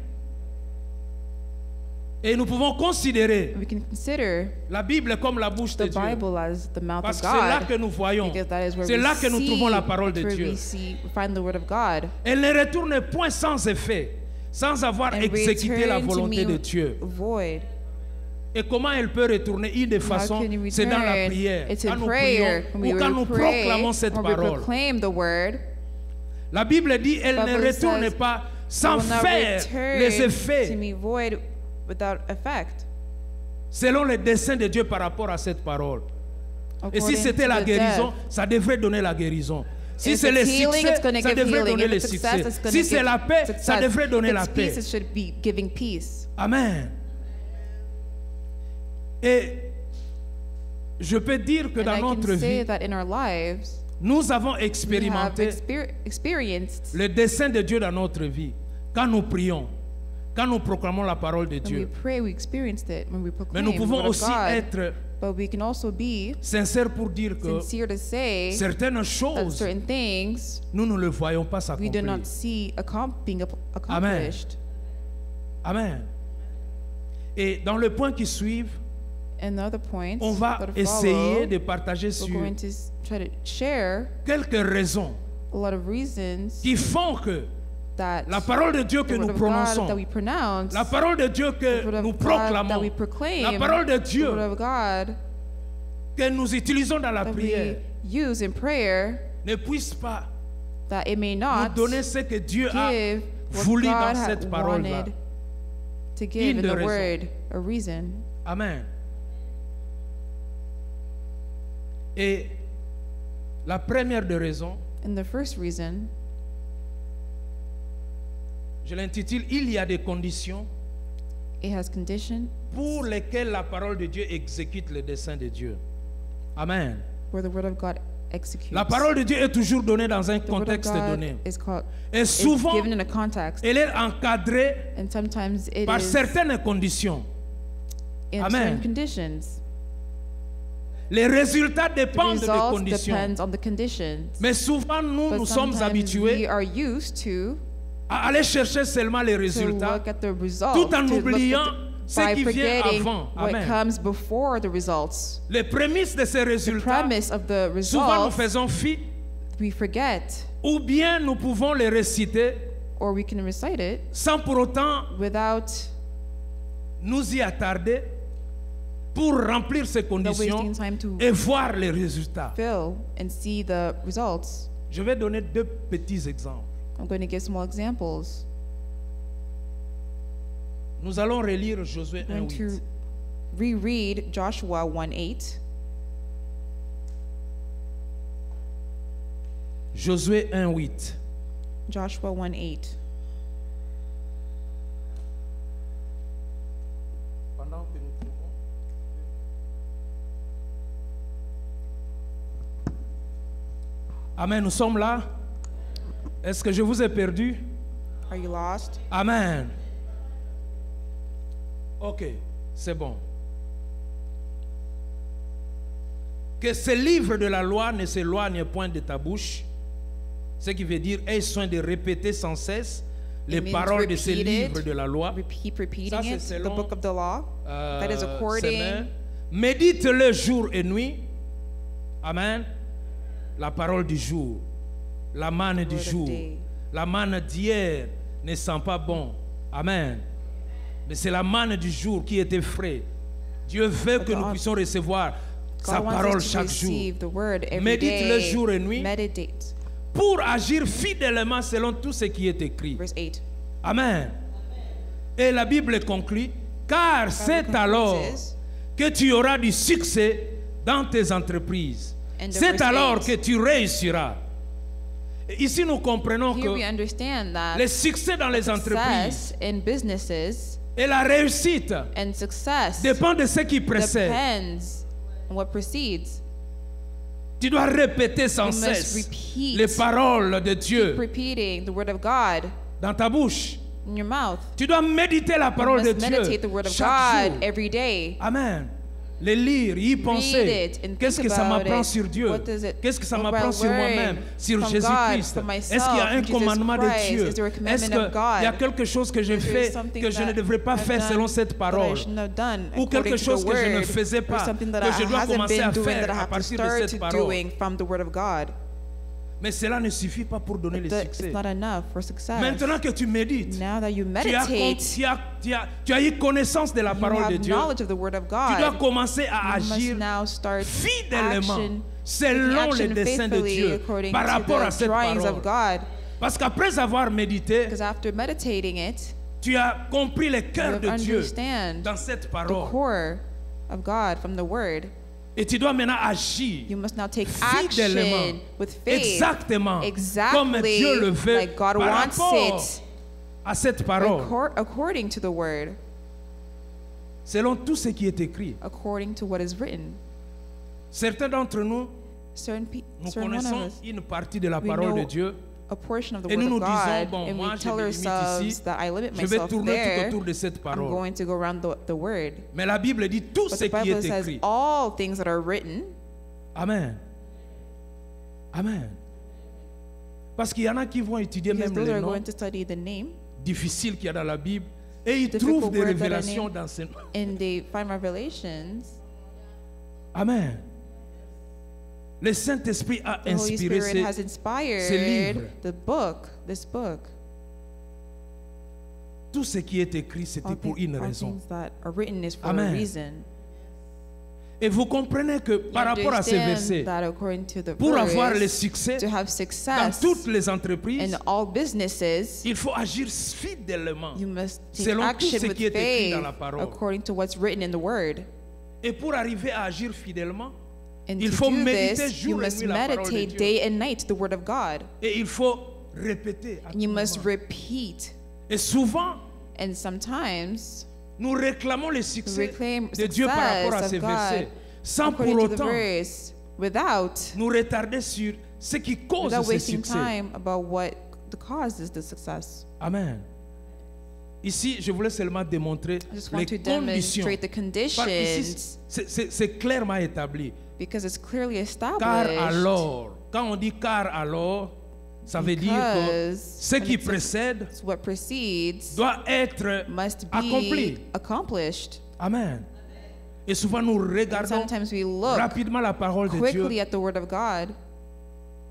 [SPEAKER 1] Et nous pouvons considérer
[SPEAKER 2] we can consider
[SPEAKER 1] la Bible comme la bouche de
[SPEAKER 2] the
[SPEAKER 1] Dieu.
[SPEAKER 2] Bible as the mouth
[SPEAKER 1] Parce
[SPEAKER 2] of
[SPEAKER 1] que c'est là
[SPEAKER 2] God.
[SPEAKER 1] que nous voyons.
[SPEAKER 2] Because that is where
[SPEAKER 1] C'est
[SPEAKER 2] we
[SPEAKER 1] là que nous
[SPEAKER 2] see,
[SPEAKER 1] trouvons la parole de
[SPEAKER 2] where
[SPEAKER 1] Dieu.
[SPEAKER 2] we find the word of God.
[SPEAKER 1] Elle ne retourne point sans effet, sans avoir
[SPEAKER 2] And
[SPEAKER 1] exécuté la
[SPEAKER 2] return to
[SPEAKER 1] volonté
[SPEAKER 2] me
[SPEAKER 1] de Dieu.
[SPEAKER 2] void.
[SPEAKER 1] Et comment elle peut retourner une des
[SPEAKER 2] How
[SPEAKER 1] façons,
[SPEAKER 2] can you
[SPEAKER 1] c'est dans la
[SPEAKER 2] return?
[SPEAKER 1] prière.
[SPEAKER 2] It's
[SPEAKER 1] Quand
[SPEAKER 2] in
[SPEAKER 1] nous
[SPEAKER 2] prayer.
[SPEAKER 1] prions
[SPEAKER 2] When
[SPEAKER 1] ou
[SPEAKER 2] we
[SPEAKER 1] quand nous
[SPEAKER 2] pray,
[SPEAKER 1] proclamons cette
[SPEAKER 2] when we
[SPEAKER 1] parole.
[SPEAKER 2] proclaim the word,
[SPEAKER 1] La Bible dit, elle ne
[SPEAKER 2] Bible
[SPEAKER 1] retourne
[SPEAKER 2] says,
[SPEAKER 1] pas
[SPEAKER 2] it
[SPEAKER 1] sans
[SPEAKER 2] will not
[SPEAKER 1] faire les
[SPEAKER 2] return to
[SPEAKER 1] effets
[SPEAKER 2] me void without effect.
[SPEAKER 1] selon les desseins de Dieu par rapport à cette parole. Et si
[SPEAKER 2] According
[SPEAKER 1] c'était
[SPEAKER 2] to
[SPEAKER 1] la
[SPEAKER 2] the
[SPEAKER 1] guérison,
[SPEAKER 2] death.
[SPEAKER 1] ça devrait donner la guérison. Si
[SPEAKER 2] If
[SPEAKER 1] c'est le
[SPEAKER 2] it's healing,
[SPEAKER 1] succès,
[SPEAKER 2] it's going to
[SPEAKER 1] ça
[SPEAKER 2] give
[SPEAKER 1] devrait
[SPEAKER 2] healing.
[SPEAKER 1] donner
[SPEAKER 2] If
[SPEAKER 1] le
[SPEAKER 2] it's success,
[SPEAKER 1] succès.
[SPEAKER 2] it's going
[SPEAKER 1] Si
[SPEAKER 2] to
[SPEAKER 1] c'est
[SPEAKER 2] give
[SPEAKER 1] la paix, ça
[SPEAKER 2] success.
[SPEAKER 1] devrait donner
[SPEAKER 2] If
[SPEAKER 1] la
[SPEAKER 2] it's
[SPEAKER 1] paix.
[SPEAKER 2] peace, it should be giving peace.
[SPEAKER 1] Amen. Et je peux dire que
[SPEAKER 2] And
[SPEAKER 1] dans
[SPEAKER 2] I
[SPEAKER 1] notre
[SPEAKER 2] can say
[SPEAKER 1] vie,
[SPEAKER 2] that in our lives,
[SPEAKER 1] nous avons
[SPEAKER 2] we have
[SPEAKER 1] expérimenté
[SPEAKER 2] experienced
[SPEAKER 1] le dessein de Dieu dans notre vie. Quand nous prions, quand nous proclamons la parole de
[SPEAKER 2] when we
[SPEAKER 1] Dieu.
[SPEAKER 2] pray, we experienced it. When we
[SPEAKER 1] Mais
[SPEAKER 2] proclaim
[SPEAKER 1] nous
[SPEAKER 2] the
[SPEAKER 1] pouvons
[SPEAKER 2] word of
[SPEAKER 1] aussi
[SPEAKER 2] God,
[SPEAKER 1] être
[SPEAKER 2] but we can also be
[SPEAKER 1] sincères pour dire que
[SPEAKER 2] sincere to say
[SPEAKER 1] certaines
[SPEAKER 2] that
[SPEAKER 1] choses,
[SPEAKER 2] certain things
[SPEAKER 1] nous ne le voyons pas
[SPEAKER 2] we do
[SPEAKER 1] s'accomplir.
[SPEAKER 2] not see being accomplished.
[SPEAKER 1] Amen. Et dans le point qui suit,
[SPEAKER 2] And the other points
[SPEAKER 1] on va
[SPEAKER 2] that
[SPEAKER 1] essayer
[SPEAKER 2] follow,
[SPEAKER 1] de partager
[SPEAKER 2] we're
[SPEAKER 1] sur
[SPEAKER 2] going to try to share
[SPEAKER 1] quelques raisons
[SPEAKER 2] a lot of reasons
[SPEAKER 1] qui font que
[SPEAKER 2] that
[SPEAKER 1] la parole de Dieu que
[SPEAKER 2] the
[SPEAKER 1] nous
[SPEAKER 2] word of God
[SPEAKER 1] prononçons,
[SPEAKER 2] that we pronounce,
[SPEAKER 1] la parole de Dieu
[SPEAKER 2] the
[SPEAKER 1] que
[SPEAKER 2] word
[SPEAKER 1] nous
[SPEAKER 2] of God that
[SPEAKER 1] proclamons,
[SPEAKER 2] we proclaim,
[SPEAKER 1] la parole de
[SPEAKER 2] the
[SPEAKER 1] Dieu
[SPEAKER 2] word of God
[SPEAKER 1] que nous utilisons dans la
[SPEAKER 2] that
[SPEAKER 1] prière
[SPEAKER 2] we use in prayer,
[SPEAKER 1] ne puisse pas
[SPEAKER 2] that it may
[SPEAKER 1] nous
[SPEAKER 2] not
[SPEAKER 1] donner ce que Dieu a
[SPEAKER 2] give what
[SPEAKER 1] voulu
[SPEAKER 2] God
[SPEAKER 1] dans
[SPEAKER 2] had
[SPEAKER 1] cette parole-là.
[SPEAKER 2] wanted to give
[SPEAKER 1] Une
[SPEAKER 2] in
[SPEAKER 1] des
[SPEAKER 2] the
[SPEAKER 1] raisons.
[SPEAKER 2] word, a reason.
[SPEAKER 1] Amen. Et la première des raisons,
[SPEAKER 2] And the first reason,
[SPEAKER 1] je l'intitule « Il y a des conditions
[SPEAKER 2] it has condition
[SPEAKER 1] pour lesquelles la parole de Dieu exécute le dessein de Dieu. » Amen.
[SPEAKER 2] where the word of God executes.
[SPEAKER 1] La parole de Dieu est toujours donnée dans un
[SPEAKER 2] The word of
[SPEAKER 1] contexte
[SPEAKER 2] God
[SPEAKER 1] donné.
[SPEAKER 2] is called
[SPEAKER 1] Et
[SPEAKER 2] is
[SPEAKER 1] souvent,
[SPEAKER 2] given in a context,
[SPEAKER 1] elle est encadrée
[SPEAKER 2] and sometimes it
[SPEAKER 1] par
[SPEAKER 2] is
[SPEAKER 1] certaines conditions.
[SPEAKER 2] in
[SPEAKER 1] Amen.
[SPEAKER 2] certain conditions.
[SPEAKER 1] Les résultats
[SPEAKER 2] The
[SPEAKER 1] dépendent des
[SPEAKER 2] results
[SPEAKER 1] conditions.
[SPEAKER 2] depends on the conditions.
[SPEAKER 1] Mais souvent, nous,
[SPEAKER 2] But
[SPEAKER 1] nous sommes
[SPEAKER 2] sometimes we
[SPEAKER 1] habitués
[SPEAKER 2] are used to
[SPEAKER 1] à aller chercher seulement les résultats
[SPEAKER 2] look at the results,
[SPEAKER 1] tout en
[SPEAKER 2] to look
[SPEAKER 1] oubliant
[SPEAKER 2] at
[SPEAKER 1] ce
[SPEAKER 2] by
[SPEAKER 1] qui vient
[SPEAKER 2] forgetting
[SPEAKER 1] avant.
[SPEAKER 2] what
[SPEAKER 1] Amen.
[SPEAKER 2] comes before the results.
[SPEAKER 1] Les prémices de ces
[SPEAKER 2] The
[SPEAKER 1] résultats,
[SPEAKER 2] premise of the
[SPEAKER 1] souvent nous
[SPEAKER 2] results,
[SPEAKER 1] faisons fi,
[SPEAKER 2] we forget,
[SPEAKER 1] ou bien nous pouvons les réciter
[SPEAKER 2] or we can recite it
[SPEAKER 1] sans pour autant
[SPEAKER 2] without
[SPEAKER 1] nous y attarder pour remplir ces
[SPEAKER 2] wasting
[SPEAKER 1] conditions
[SPEAKER 2] time to
[SPEAKER 1] et voir les résultats.
[SPEAKER 2] fill and see the results.
[SPEAKER 1] Je vais donner deux petits exemples.
[SPEAKER 2] I'm going to give small examples.
[SPEAKER 1] Nous allons relire Josué
[SPEAKER 2] I'm going
[SPEAKER 1] 1:8.
[SPEAKER 2] to reread Joshua 1:8.
[SPEAKER 1] Josué 1:8.
[SPEAKER 2] Joshua 1:8.
[SPEAKER 1] Pendant que nous trouvons. Amen, nous sommes là. Est-ce que je vous ai perdu?
[SPEAKER 2] Are you lost?
[SPEAKER 1] Amen. Ok, c'est bon. Que ce livre de la loi ne s'éloigne point de ta bouche, ce qui veut dire aie soin de répéter sans cesse les
[SPEAKER 2] It means
[SPEAKER 1] paroles de ce
[SPEAKER 2] repeat
[SPEAKER 1] livre
[SPEAKER 2] it,
[SPEAKER 1] de la loi.
[SPEAKER 2] Keep repeating
[SPEAKER 1] Ça, c'est
[SPEAKER 2] it, the
[SPEAKER 1] selon,
[SPEAKER 2] book of the law. That is according.
[SPEAKER 1] semaine. Médite-le jour et nuit. Amen. La parole du jour, la manne du
[SPEAKER 2] Word of
[SPEAKER 1] jour,
[SPEAKER 2] day.
[SPEAKER 1] la manne d'hier ne sent pas bon. Amen. Mais c'est la manne du jour qui était frais. Dieu veut que nous
[SPEAKER 2] God-
[SPEAKER 1] puissions recevoir sa
[SPEAKER 2] God wants
[SPEAKER 1] parole
[SPEAKER 2] us to
[SPEAKER 1] chaque jour
[SPEAKER 2] receive the word every
[SPEAKER 1] Médite-le
[SPEAKER 2] day.
[SPEAKER 1] jour et nuit.
[SPEAKER 2] Meditate.
[SPEAKER 1] pour agir fidèlement selon tout ce qui est écrit.
[SPEAKER 2] Verse 8.
[SPEAKER 1] Amen. Et la Bible conclut, car c'est
[SPEAKER 2] concludes
[SPEAKER 1] alors
[SPEAKER 2] is,
[SPEAKER 1] que tu auras du succès dans tes entreprises.
[SPEAKER 2] And the
[SPEAKER 1] C'est
[SPEAKER 2] verse
[SPEAKER 1] alors
[SPEAKER 2] 8.
[SPEAKER 1] que tu réussiras. Et ici, nous comprenons
[SPEAKER 2] Here we
[SPEAKER 1] que
[SPEAKER 2] understand that
[SPEAKER 1] le succès dans les entreprises
[SPEAKER 2] success in businesses
[SPEAKER 1] et la réussite
[SPEAKER 2] and success
[SPEAKER 1] dépend de ce qui précède.
[SPEAKER 2] depends on what precedes.
[SPEAKER 1] Tu dois répéter sans
[SPEAKER 2] You must
[SPEAKER 1] cesse
[SPEAKER 2] repeat.
[SPEAKER 1] les paroles de Dieu
[SPEAKER 2] Repeating the word of God
[SPEAKER 1] dans ta bouche.
[SPEAKER 2] in your mouth.
[SPEAKER 1] Tu dois méditer la
[SPEAKER 2] You
[SPEAKER 1] parole de
[SPEAKER 2] must
[SPEAKER 1] Dieu
[SPEAKER 2] meditate the word of
[SPEAKER 1] chaque
[SPEAKER 2] God
[SPEAKER 1] jour.
[SPEAKER 2] every day.
[SPEAKER 1] Amen. Les lire, y penser.
[SPEAKER 2] it and
[SPEAKER 1] Qu'est-ce
[SPEAKER 2] think
[SPEAKER 1] que ça
[SPEAKER 2] about
[SPEAKER 1] m'apprend
[SPEAKER 2] it.
[SPEAKER 1] sur Dieu?
[SPEAKER 2] What does it-
[SPEAKER 1] Qu'est-ce que ça
[SPEAKER 2] what do I
[SPEAKER 1] m'apprend sur
[SPEAKER 2] learn
[SPEAKER 1] moi-même? Sur
[SPEAKER 2] from
[SPEAKER 1] Jésus-Christ?
[SPEAKER 2] God, from
[SPEAKER 1] Est-ce qu'il y a
[SPEAKER 2] myself,
[SPEAKER 1] un
[SPEAKER 2] from Jesus
[SPEAKER 1] commandement de
[SPEAKER 2] Christ?
[SPEAKER 1] Dieu?
[SPEAKER 2] Is there a
[SPEAKER 1] Est-ce
[SPEAKER 2] commandment of God?
[SPEAKER 1] qu'il y a quelque chose que j'ai
[SPEAKER 2] Is there
[SPEAKER 1] fait
[SPEAKER 2] something
[SPEAKER 1] que je ne
[SPEAKER 2] that
[SPEAKER 1] devrais pas
[SPEAKER 2] I've
[SPEAKER 1] faire
[SPEAKER 2] done
[SPEAKER 1] selon cette
[SPEAKER 2] that I
[SPEAKER 1] parole?
[SPEAKER 2] shouldn't have done
[SPEAKER 1] Ou
[SPEAKER 2] according
[SPEAKER 1] quelque
[SPEAKER 2] to
[SPEAKER 1] chose
[SPEAKER 2] the
[SPEAKER 1] que je ne
[SPEAKER 2] word,
[SPEAKER 1] faisais
[SPEAKER 2] or
[SPEAKER 1] pas,
[SPEAKER 2] something that
[SPEAKER 1] que je
[SPEAKER 2] I
[SPEAKER 1] dois
[SPEAKER 2] hasn't
[SPEAKER 1] commencer à
[SPEAKER 2] been doing
[SPEAKER 1] faire
[SPEAKER 2] that I
[SPEAKER 1] à
[SPEAKER 2] have to
[SPEAKER 1] partir de
[SPEAKER 2] start
[SPEAKER 1] cette
[SPEAKER 2] to
[SPEAKER 1] parole.
[SPEAKER 2] doing from the word of God.
[SPEAKER 1] Mais cela ne suffit pas pour donner le
[SPEAKER 2] It's
[SPEAKER 1] succès.
[SPEAKER 2] not enough for success.
[SPEAKER 1] Maintenant que tu médites,
[SPEAKER 2] Now that you
[SPEAKER 1] tu as,
[SPEAKER 2] meditate,
[SPEAKER 1] tu as eu connaissance de la
[SPEAKER 2] you
[SPEAKER 1] parole de
[SPEAKER 2] have
[SPEAKER 1] Dieu,
[SPEAKER 2] knowledge of the word of
[SPEAKER 1] tu dois
[SPEAKER 2] God.
[SPEAKER 1] commencer à
[SPEAKER 2] You must
[SPEAKER 1] agir
[SPEAKER 2] now start
[SPEAKER 1] fidèlement
[SPEAKER 2] taking
[SPEAKER 1] selon les
[SPEAKER 2] action
[SPEAKER 1] desseins de
[SPEAKER 2] faithfully
[SPEAKER 1] Dieu
[SPEAKER 2] according
[SPEAKER 1] par
[SPEAKER 2] to
[SPEAKER 1] rapport à
[SPEAKER 2] the
[SPEAKER 1] cette
[SPEAKER 2] drawings
[SPEAKER 1] parole.
[SPEAKER 2] of God.
[SPEAKER 1] Parce qu'après avoir médité,
[SPEAKER 2] Because after meditating it,
[SPEAKER 1] tu as compris le
[SPEAKER 2] you
[SPEAKER 1] cœur de Dieu
[SPEAKER 2] understand
[SPEAKER 1] dans cette
[SPEAKER 2] the
[SPEAKER 1] parole.
[SPEAKER 2] core of God from the word.
[SPEAKER 1] Et tu dois maintenant agir
[SPEAKER 2] You must now take
[SPEAKER 1] fidèlement,
[SPEAKER 2] action with faith,
[SPEAKER 1] exactement comme
[SPEAKER 2] exactly
[SPEAKER 1] Dieu le veut
[SPEAKER 2] like God
[SPEAKER 1] par
[SPEAKER 2] wants
[SPEAKER 1] rapport
[SPEAKER 2] it,
[SPEAKER 1] à cette parole,
[SPEAKER 2] according to the word,
[SPEAKER 1] selon tout ce qui est écrit.
[SPEAKER 2] according to what is written.
[SPEAKER 1] Certains d'entre nous, nous
[SPEAKER 2] Certain one of
[SPEAKER 1] connaissons
[SPEAKER 2] us,
[SPEAKER 1] une partie de la
[SPEAKER 2] we
[SPEAKER 1] parole
[SPEAKER 2] know
[SPEAKER 1] de Dieu.
[SPEAKER 2] a portion of the
[SPEAKER 1] Et
[SPEAKER 2] word
[SPEAKER 1] nous
[SPEAKER 2] of
[SPEAKER 1] nous disons,
[SPEAKER 2] God,
[SPEAKER 1] bon,
[SPEAKER 2] and
[SPEAKER 1] moi
[SPEAKER 2] we
[SPEAKER 1] je
[SPEAKER 2] tell
[SPEAKER 1] me limite
[SPEAKER 2] ourselves
[SPEAKER 1] ici,
[SPEAKER 2] that I limit
[SPEAKER 1] je vais
[SPEAKER 2] myself
[SPEAKER 1] tourner tout
[SPEAKER 2] there.
[SPEAKER 1] autour de cette
[SPEAKER 2] I'm
[SPEAKER 1] parole.
[SPEAKER 2] going to go around the word.
[SPEAKER 1] Mais la Bible dit tout
[SPEAKER 2] But
[SPEAKER 1] ce
[SPEAKER 2] the
[SPEAKER 1] qui
[SPEAKER 2] Bible
[SPEAKER 1] est
[SPEAKER 2] says
[SPEAKER 1] écrit.
[SPEAKER 2] all things that are written.
[SPEAKER 1] Amen. Amen. Parce qu'il y en a qui vont étudier
[SPEAKER 2] Because
[SPEAKER 1] même
[SPEAKER 2] those
[SPEAKER 1] les
[SPEAKER 2] are
[SPEAKER 1] noms
[SPEAKER 2] going to study the name,
[SPEAKER 1] difficiles qu'il y a dans la Bible et ils
[SPEAKER 2] Difficult
[SPEAKER 1] trouvent des
[SPEAKER 2] words that are
[SPEAKER 1] révélations
[SPEAKER 2] named.
[SPEAKER 1] dans ces noms.
[SPEAKER 2] and they find revelations.
[SPEAKER 1] Amen. Le Saint-Esprit a
[SPEAKER 2] The Holy
[SPEAKER 1] inspiré
[SPEAKER 2] Spirit has
[SPEAKER 1] ces
[SPEAKER 2] inspired
[SPEAKER 1] livres.
[SPEAKER 2] this book.
[SPEAKER 1] Tout ce qui est écrit, c'était pour une
[SPEAKER 2] All
[SPEAKER 1] raison.
[SPEAKER 2] things that are written is for
[SPEAKER 1] Amen.
[SPEAKER 2] a reason.
[SPEAKER 1] Et vous comprenez que
[SPEAKER 2] You
[SPEAKER 1] par rapport à ces
[SPEAKER 2] understand
[SPEAKER 1] versets,
[SPEAKER 2] that according to the
[SPEAKER 1] pour avoir le
[SPEAKER 2] verse,
[SPEAKER 1] succès
[SPEAKER 2] to have
[SPEAKER 1] dans
[SPEAKER 2] success
[SPEAKER 1] toutes les entreprises,
[SPEAKER 2] in all businesses,
[SPEAKER 1] il faut agir fidèlement
[SPEAKER 2] you must take
[SPEAKER 1] selon tout
[SPEAKER 2] action
[SPEAKER 1] ce
[SPEAKER 2] with
[SPEAKER 1] qui est écrit
[SPEAKER 2] faith
[SPEAKER 1] dans la parole.
[SPEAKER 2] according to what's written in the word.
[SPEAKER 1] Et pour arriver à agir fidèlement,
[SPEAKER 2] And
[SPEAKER 1] il
[SPEAKER 2] to
[SPEAKER 1] faut
[SPEAKER 2] do
[SPEAKER 1] méditer
[SPEAKER 2] this, you
[SPEAKER 1] jour et
[SPEAKER 2] must
[SPEAKER 1] nuit la parole de
[SPEAKER 2] meditate
[SPEAKER 1] Dieu.
[SPEAKER 2] day and night the word of God.
[SPEAKER 1] Et il faut répéter à
[SPEAKER 2] And you
[SPEAKER 1] tout
[SPEAKER 2] must
[SPEAKER 1] moment.
[SPEAKER 2] repeat.
[SPEAKER 1] Et souvent,
[SPEAKER 2] And sometimes
[SPEAKER 1] nous réclamons le
[SPEAKER 2] we
[SPEAKER 1] succès
[SPEAKER 2] reclaim
[SPEAKER 1] de Dieu par rapport à
[SPEAKER 2] success
[SPEAKER 1] ces
[SPEAKER 2] of
[SPEAKER 1] versets,
[SPEAKER 2] God
[SPEAKER 1] sans pour
[SPEAKER 2] according to the
[SPEAKER 1] autant
[SPEAKER 2] verse without
[SPEAKER 1] nous retarder sur ce qui cause
[SPEAKER 2] without
[SPEAKER 1] ce
[SPEAKER 2] wasting
[SPEAKER 1] succès.
[SPEAKER 2] time about what the cause is the success.
[SPEAKER 1] Amen. Ici, je voulais seulement démontrer
[SPEAKER 2] I just
[SPEAKER 1] les
[SPEAKER 2] want to
[SPEAKER 1] conditions.
[SPEAKER 2] demonstrate the
[SPEAKER 1] Parce qu'ici,
[SPEAKER 2] conditions
[SPEAKER 1] c'est clairement établi.
[SPEAKER 2] because it's clearly
[SPEAKER 1] Car
[SPEAKER 2] established.
[SPEAKER 1] alors, quand on dit car alors, ça veut dire que
[SPEAKER 2] Because
[SPEAKER 1] ce
[SPEAKER 2] when
[SPEAKER 1] qui
[SPEAKER 2] it says
[SPEAKER 1] précède
[SPEAKER 2] what precedes
[SPEAKER 1] doit être
[SPEAKER 2] must
[SPEAKER 1] accompli.
[SPEAKER 2] be accomplished.
[SPEAKER 1] Amen. Et souvent nous
[SPEAKER 2] And
[SPEAKER 1] regardons
[SPEAKER 2] sometimes we look
[SPEAKER 1] rapidement la parole de
[SPEAKER 2] quickly
[SPEAKER 1] Dieu
[SPEAKER 2] at the word of God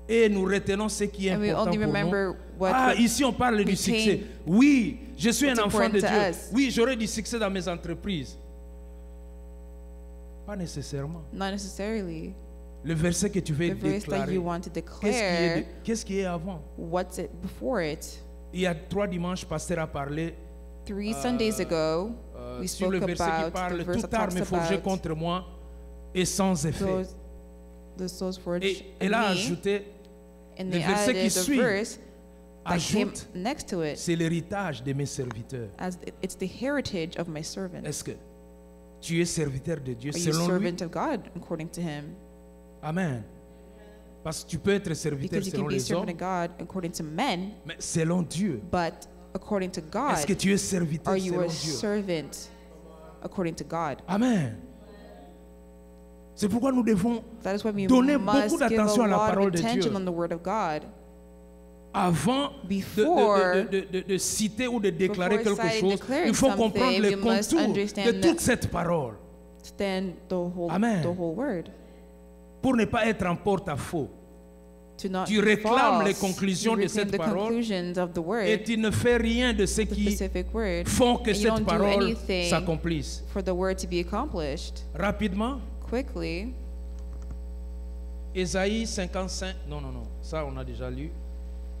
[SPEAKER 1] et nous retenons ce qui est
[SPEAKER 2] and we
[SPEAKER 1] important
[SPEAKER 2] only
[SPEAKER 1] pour
[SPEAKER 2] remember
[SPEAKER 1] nous.
[SPEAKER 2] what
[SPEAKER 1] Ah, ici on parle du
[SPEAKER 2] became-
[SPEAKER 1] succès. Oui, je suis un
[SPEAKER 2] what's
[SPEAKER 1] enfant de
[SPEAKER 2] important to
[SPEAKER 1] Dieu.
[SPEAKER 2] us.
[SPEAKER 1] Oui, j'aurai du succès dans mes entreprises. Pas nécessairement.
[SPEAKER 2] not necessarily
[SPEAKER 1] Le verset que tu veux
[SPEAKER 2] the verse that
[SPEAKER 1] déclarer,
[SPEAKER 2] you want to declare.
[SPEAKER 1] qu'est-ce qui est avant?
[SPEAKER 2] What's it before it?
[SPEAKER 1] Il y a 3 dimanches, pasteur a parlé
[SPEAKER 2] 3 Sundays ago, we
[SPEAKER 1] sur
[SPEAKER 2] spoke
[SPEAKER 1] le verset qui
[SPEAKER 2] about
[SPEAKER 1] parle
[SPEAKER 2] the verse
[SPEAKER 1] toute
[SPEAKER 2] that
[SPEAKER 1] arme
[SPEAKER 2] talks
[SPEAKER 1] forgée
[SPEAKER 2] about
[SPEAKER 1] contre moi est sans effet.
[SPEAKER 2] the souls forged
[SPEAKER 1] Et
[SPEAKER 2] in
[SPEAKER 1] elle a
[SPEAKER 2] me,
[SPEAKER 1] ajouté,
[SPEAKER 2] and
[SPEAKER 1] le
[SPEAKER 2] they
[SPEAKER 1] verset qui
[SPEAKER 2] added the
[SPEAKER 1] suit
[SPEAKER 2] verse that came
[SPEAKER 1] ajoute,
[SPEAKER 2] next to it
[SPEAKER 1] c'est l'héritage de mes serviteurs.
[SPEAKER 2] as it's the heritage of my servant.
[SPEAKER 1] Est-ce que tu es serviteur de Dieu
[SPEAKER 2] Are you
[SPEAKER 1] selon lui?
[SPEAKER 2] servant of God according to Him?
[SPEAKER 1] Amen. Parce que tu peux être serviteur
[SPEAKER 2] Because you can
[SPEAKER 1] selon
[SPEAKER 2] be a
[SPEAKER 1] les
[SPEAKER 2] servant
[SPEAKER 1] hommes,
[SPEAKER 2] of God according to men,
[SPEAKER 1] mais selon Dieu.
[SPEAKER 2] but according to
[SPEAKER 1] Est-ce que
[SPEAKER 2] God,
[SPEAKER 1] tu es serviteur
[SPEAKER 2] are you
[SPEAKER 1] selon
[SPEAKER 2] a
[SPEAKER 1] Dieu?
[SPEAKER 2] servant according to God?
[SPEAKER 1] Amen. C'est pourquoi nous devons,
[SPEAKER 2] That is why we
[SPEAKER 1] Donnez
[SPEAKER 2] must
[SPEAKER 1] beaucoup
[SPEAKER 2] give a
[SPEAKER 1] d'attention à la
[SPEAKER 2] lot of
[SPEAKER 1] parole de
[SPEAKER 2] attention
[SPEAKER 1] Dieu.
[SPEAKER 2] on the Word of God.
[SPEAKER 1] avant
[SPEAKER 2] Before-
[SPEAKER 1] de citer ou de déclarer
[SPEAKER 2] before
[SPEAKER 1] quelque
[SPEAKER 2] citing,
[SPEAKER 1] chose,
[SPEAKER 2] declaring
[SPEAKER 1] il faut
[SPEAKER 2] something,
[SPEAKER 1] comprendre les
[SPEAKER 2] we must
[SPEAKER 1] contours de
[SPEAKER 2] understand
[SPEAKER 1] toute cette parole
[SPEAKER 2] Stand
[SPEAKER 1] Amen.
[SPEAKER 2] the whole Word.
[SPEAKER 1] pour ne pas être en porte-à-faux.
[SPEAKER 2] To not
[SPEAKER 1] Tu
[SPEAKER 2] be
[SPEAKER 1] réclames les
[SPEAKER 2] false.
[SPEAKER 1] conclusions
[SPEAKER 2] You
[SPEAKER 1] de
[SPEAKER 2] reclaim
[SPEAKER 1] cette
[SPEAKER 2] the
[SPEAKER 1] parole
[SPEAKER 2] conclusions of the Word,
[SPEAKER 1] et tu ne fais rien de ce
[SPEAKER 2] the
[SPEAKER 1] qui
[SPEAKER 2] specific Word,
[SPEAKER 1] font que
[SPEAKER 2] and you
[SPEAKER 1] cette
[SPEAKER 2] don't do
[SPEAKER 1] parole
[SPEAKER 2] anything
[SPEAKER 1] s'accomplisse.
[SPEAKER 2] for the Word to be accomplished.
[SPEAKER 1] Rapidement,
[SPEAKER 2] Quickly,
[SPEAKER 1] Ésaïe 55, non, ça on a déjà lu.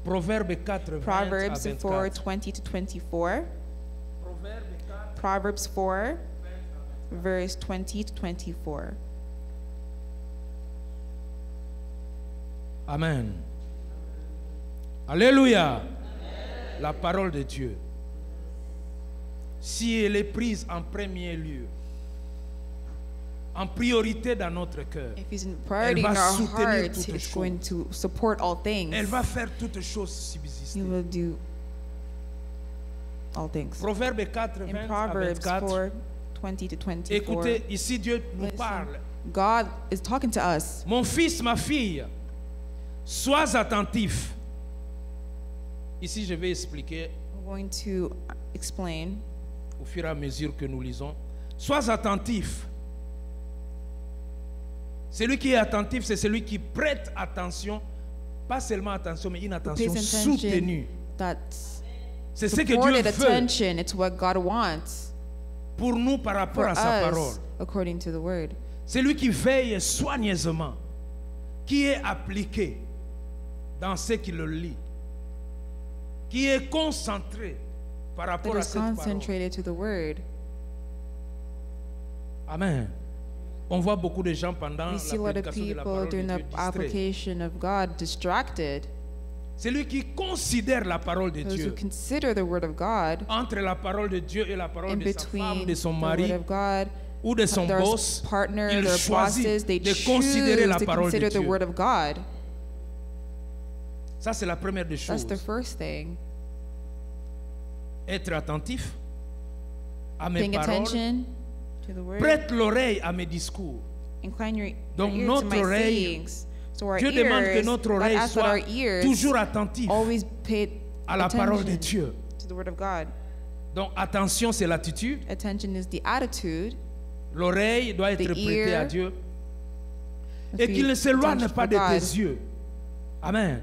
[SPEAKER 1] Proverbe 4, 20 à
[SPEAKER 2] Proverbs 4,
[SPEAKER 1] 24.
[SPEAKER 2] 20 to 24.
[SPEAKER 1] Proverbe 4,
[SPEAKER 2] Proverbs 4, verse 20 to 24.
[SPEAKER 1] Amen. Alléluia. La parole de Dieu. Si elle est prise en premier lieu, en priorité dans notre cœur,
[SPEAKER 2] If He's in priority
[SPEAKER 1] va
[SPEAKER 2] in our
[SPEAKER 1] soutenir
[SPEAKER 2] hearts,
[SPEAKER 1] toutes
[SPEAKER 2] it's
[SPEAKER 1] choses.
[SPEAKER 2] going to support all things.
[SPEAKER 1] elle va faire toutes choses subsister.
[SPEAKER 2] He will do all things.
[SPEAKER 1] Proverbe 4,
[SPEAKER 2] In
[SPEAKER 1] 20 à
[SPEAKER 2] Proverbs
[SPEAKER 1] 24.
[SPEAKER 2] 4:20 to 24,
[SPEAKER 1] Écoutez, ici Dieu nous
[SPEAKER 2] listen,
[SPEAKER 1] parle.
[SPEAKER 2] God is talking to us.
[SPEAKER 1] Mon fils, ma fille, sois attentif. Ici, je vais expliquer
[SPEAKER 2] I'm going to explain.
[SPEAKER 1] au fur et à mesure que nous lisons. Sois attentif. Celui qui est attentif, c'est celui qui prête attention, pas seulement attention, mais une attention
[SPEAKER 2] Pays
[SPEAKER 1] soutenue.
[SPEAKER 2] attention, that's
[SPEAKER 1] C'est ce que Dieu
[SPEAKER 2] supported
[SPEAKER 1] veut
[SPEAKER 2] attention. It's what God wants
[SPEAKER 1] pour nous par rapport
[SPEAKER 2] for
[SPEAKER 1] à sa parole.
[SPEAKER 2] us according to the word.
[SPEAKER 1] Celui qui veille soigneusement, qui est appliqué dans ce qu'il le lit, qui est concentré par
[SPEAKER 2] That
[SPEAKER 1] rapport à
[SPEAKER 2] is
[SPEAKER 1] cette parole.
[SPEAKER 2] concentrated to the word.
[SPEAKER 1] Amen. On voit beaucoup de gens pendant
[SPEAKER 2] We
[SPEAKER 1] la
[SPEAKER 2] see a lot of
[SPEAKER 1] prédication de la
[SPEAKER 2] people
[SPEAKER 1] parole de
[SPEAKER 2] during
[SPEAKER 1] Dieu
[SPEAKER 2] the
[SPEAKER 1] distraits.
[SPEAKER 2] application of God distracted.
[SPEAKER 1] Celui qui considère la parole de
[SPEAKER 2] Those who
[SPEAKER 1] Dieu
[SPEAKER 2] consider the word of God
[SPEAKER 1] entre la parole de Dieu et la parole
[SPEAKER 2] in
[SPEAKER 1] de sa femme,
[SPEAKER 2] between
[SPEAKER 1] de son
[SPEAKER 2] the
[SPEAKER 1] mari
[SPEAKER 2] word of God,
[SPEAKER 1] ou de son
[SPEAKER 2] their
[SPEAKER 1] boss,
[SPEAKER 2] partner,
[SPEAKER 1] il
[SPEAKER 2] their
[SPEAKER 1] choisit
[SPEAKER 2] bosses, they
[SPEAKER 1] de
[SPEAKER 2] choose
[SPEAKER 1] considérer la
[SPEAKER 2] to
[SPEAKER 1] parole de
[SPEAKER 2] consider the
[SPEAKER 1] Dieu.
[SPEAKER 2] word of God.
[SPEAKER 1] Ça, c'est la première des
[SPEAKER 2] That's
[SPEAKER 1] choses.
[SPEAKER 2] the first thing.
[SPEAKER 1] Être attentif à mes
[SPEAKER 2] Paying
[SPEAKER 1] paroles.
[SPEAKER 2] attention to the word.
[SPEAKER 1] Prête l'oreille à mes discours.
[SPEAKER 2] Incline your
[SPEAKER 1] Donc,
[SPEAKER 2] ear to
[SPEAKER 1] notre
[SPEAKER 2] my
[SPEAKER 1] oreille,
[SPEAKER 2] sayings. So our
[SPEAKER 1] Dieu demande que
[SPEAKER 2] ears,
[SPEAKER 1] notre
[SPEAKER 2] God
[SPEAKER 1] oreille
[SPEAKER 2] asks that
[SPEAKER 1] soit
[SPEAKER 2] our ears
[SPEAKER 1] toujours attentive
[SPEAKER 2] always pay
[SPEAKER 1] à la parole de
[SPEAKER 2] attention
[SPEAKER 1] Dieu.
[SPEAKER 2] to the word of God.
[SPEAKER 1] Donc, attention, c'est l'attitude.
[SPEAKER 2] Attention is the attitude.
[SPEAKER 1] L'oreille doit être
[SPEAKER 2] The
[SPEAKER 1] prêtée à
[SPEAKER 2] ear
[SPEAKER 1] Dieu.
[SPEAKER 2] must
[SPEAKER 1] Et
[SPEAKER 2] be
[SPEAKER 1] qu'il ne s'éloigne
[SPEAKER 2] attention
[SPEAKER 1] pas
[SPEAKER 2] for
[SPEAKER 1] de
[SPEAKER 2] God.
[SPEAKER 1] tes yeux. Amen.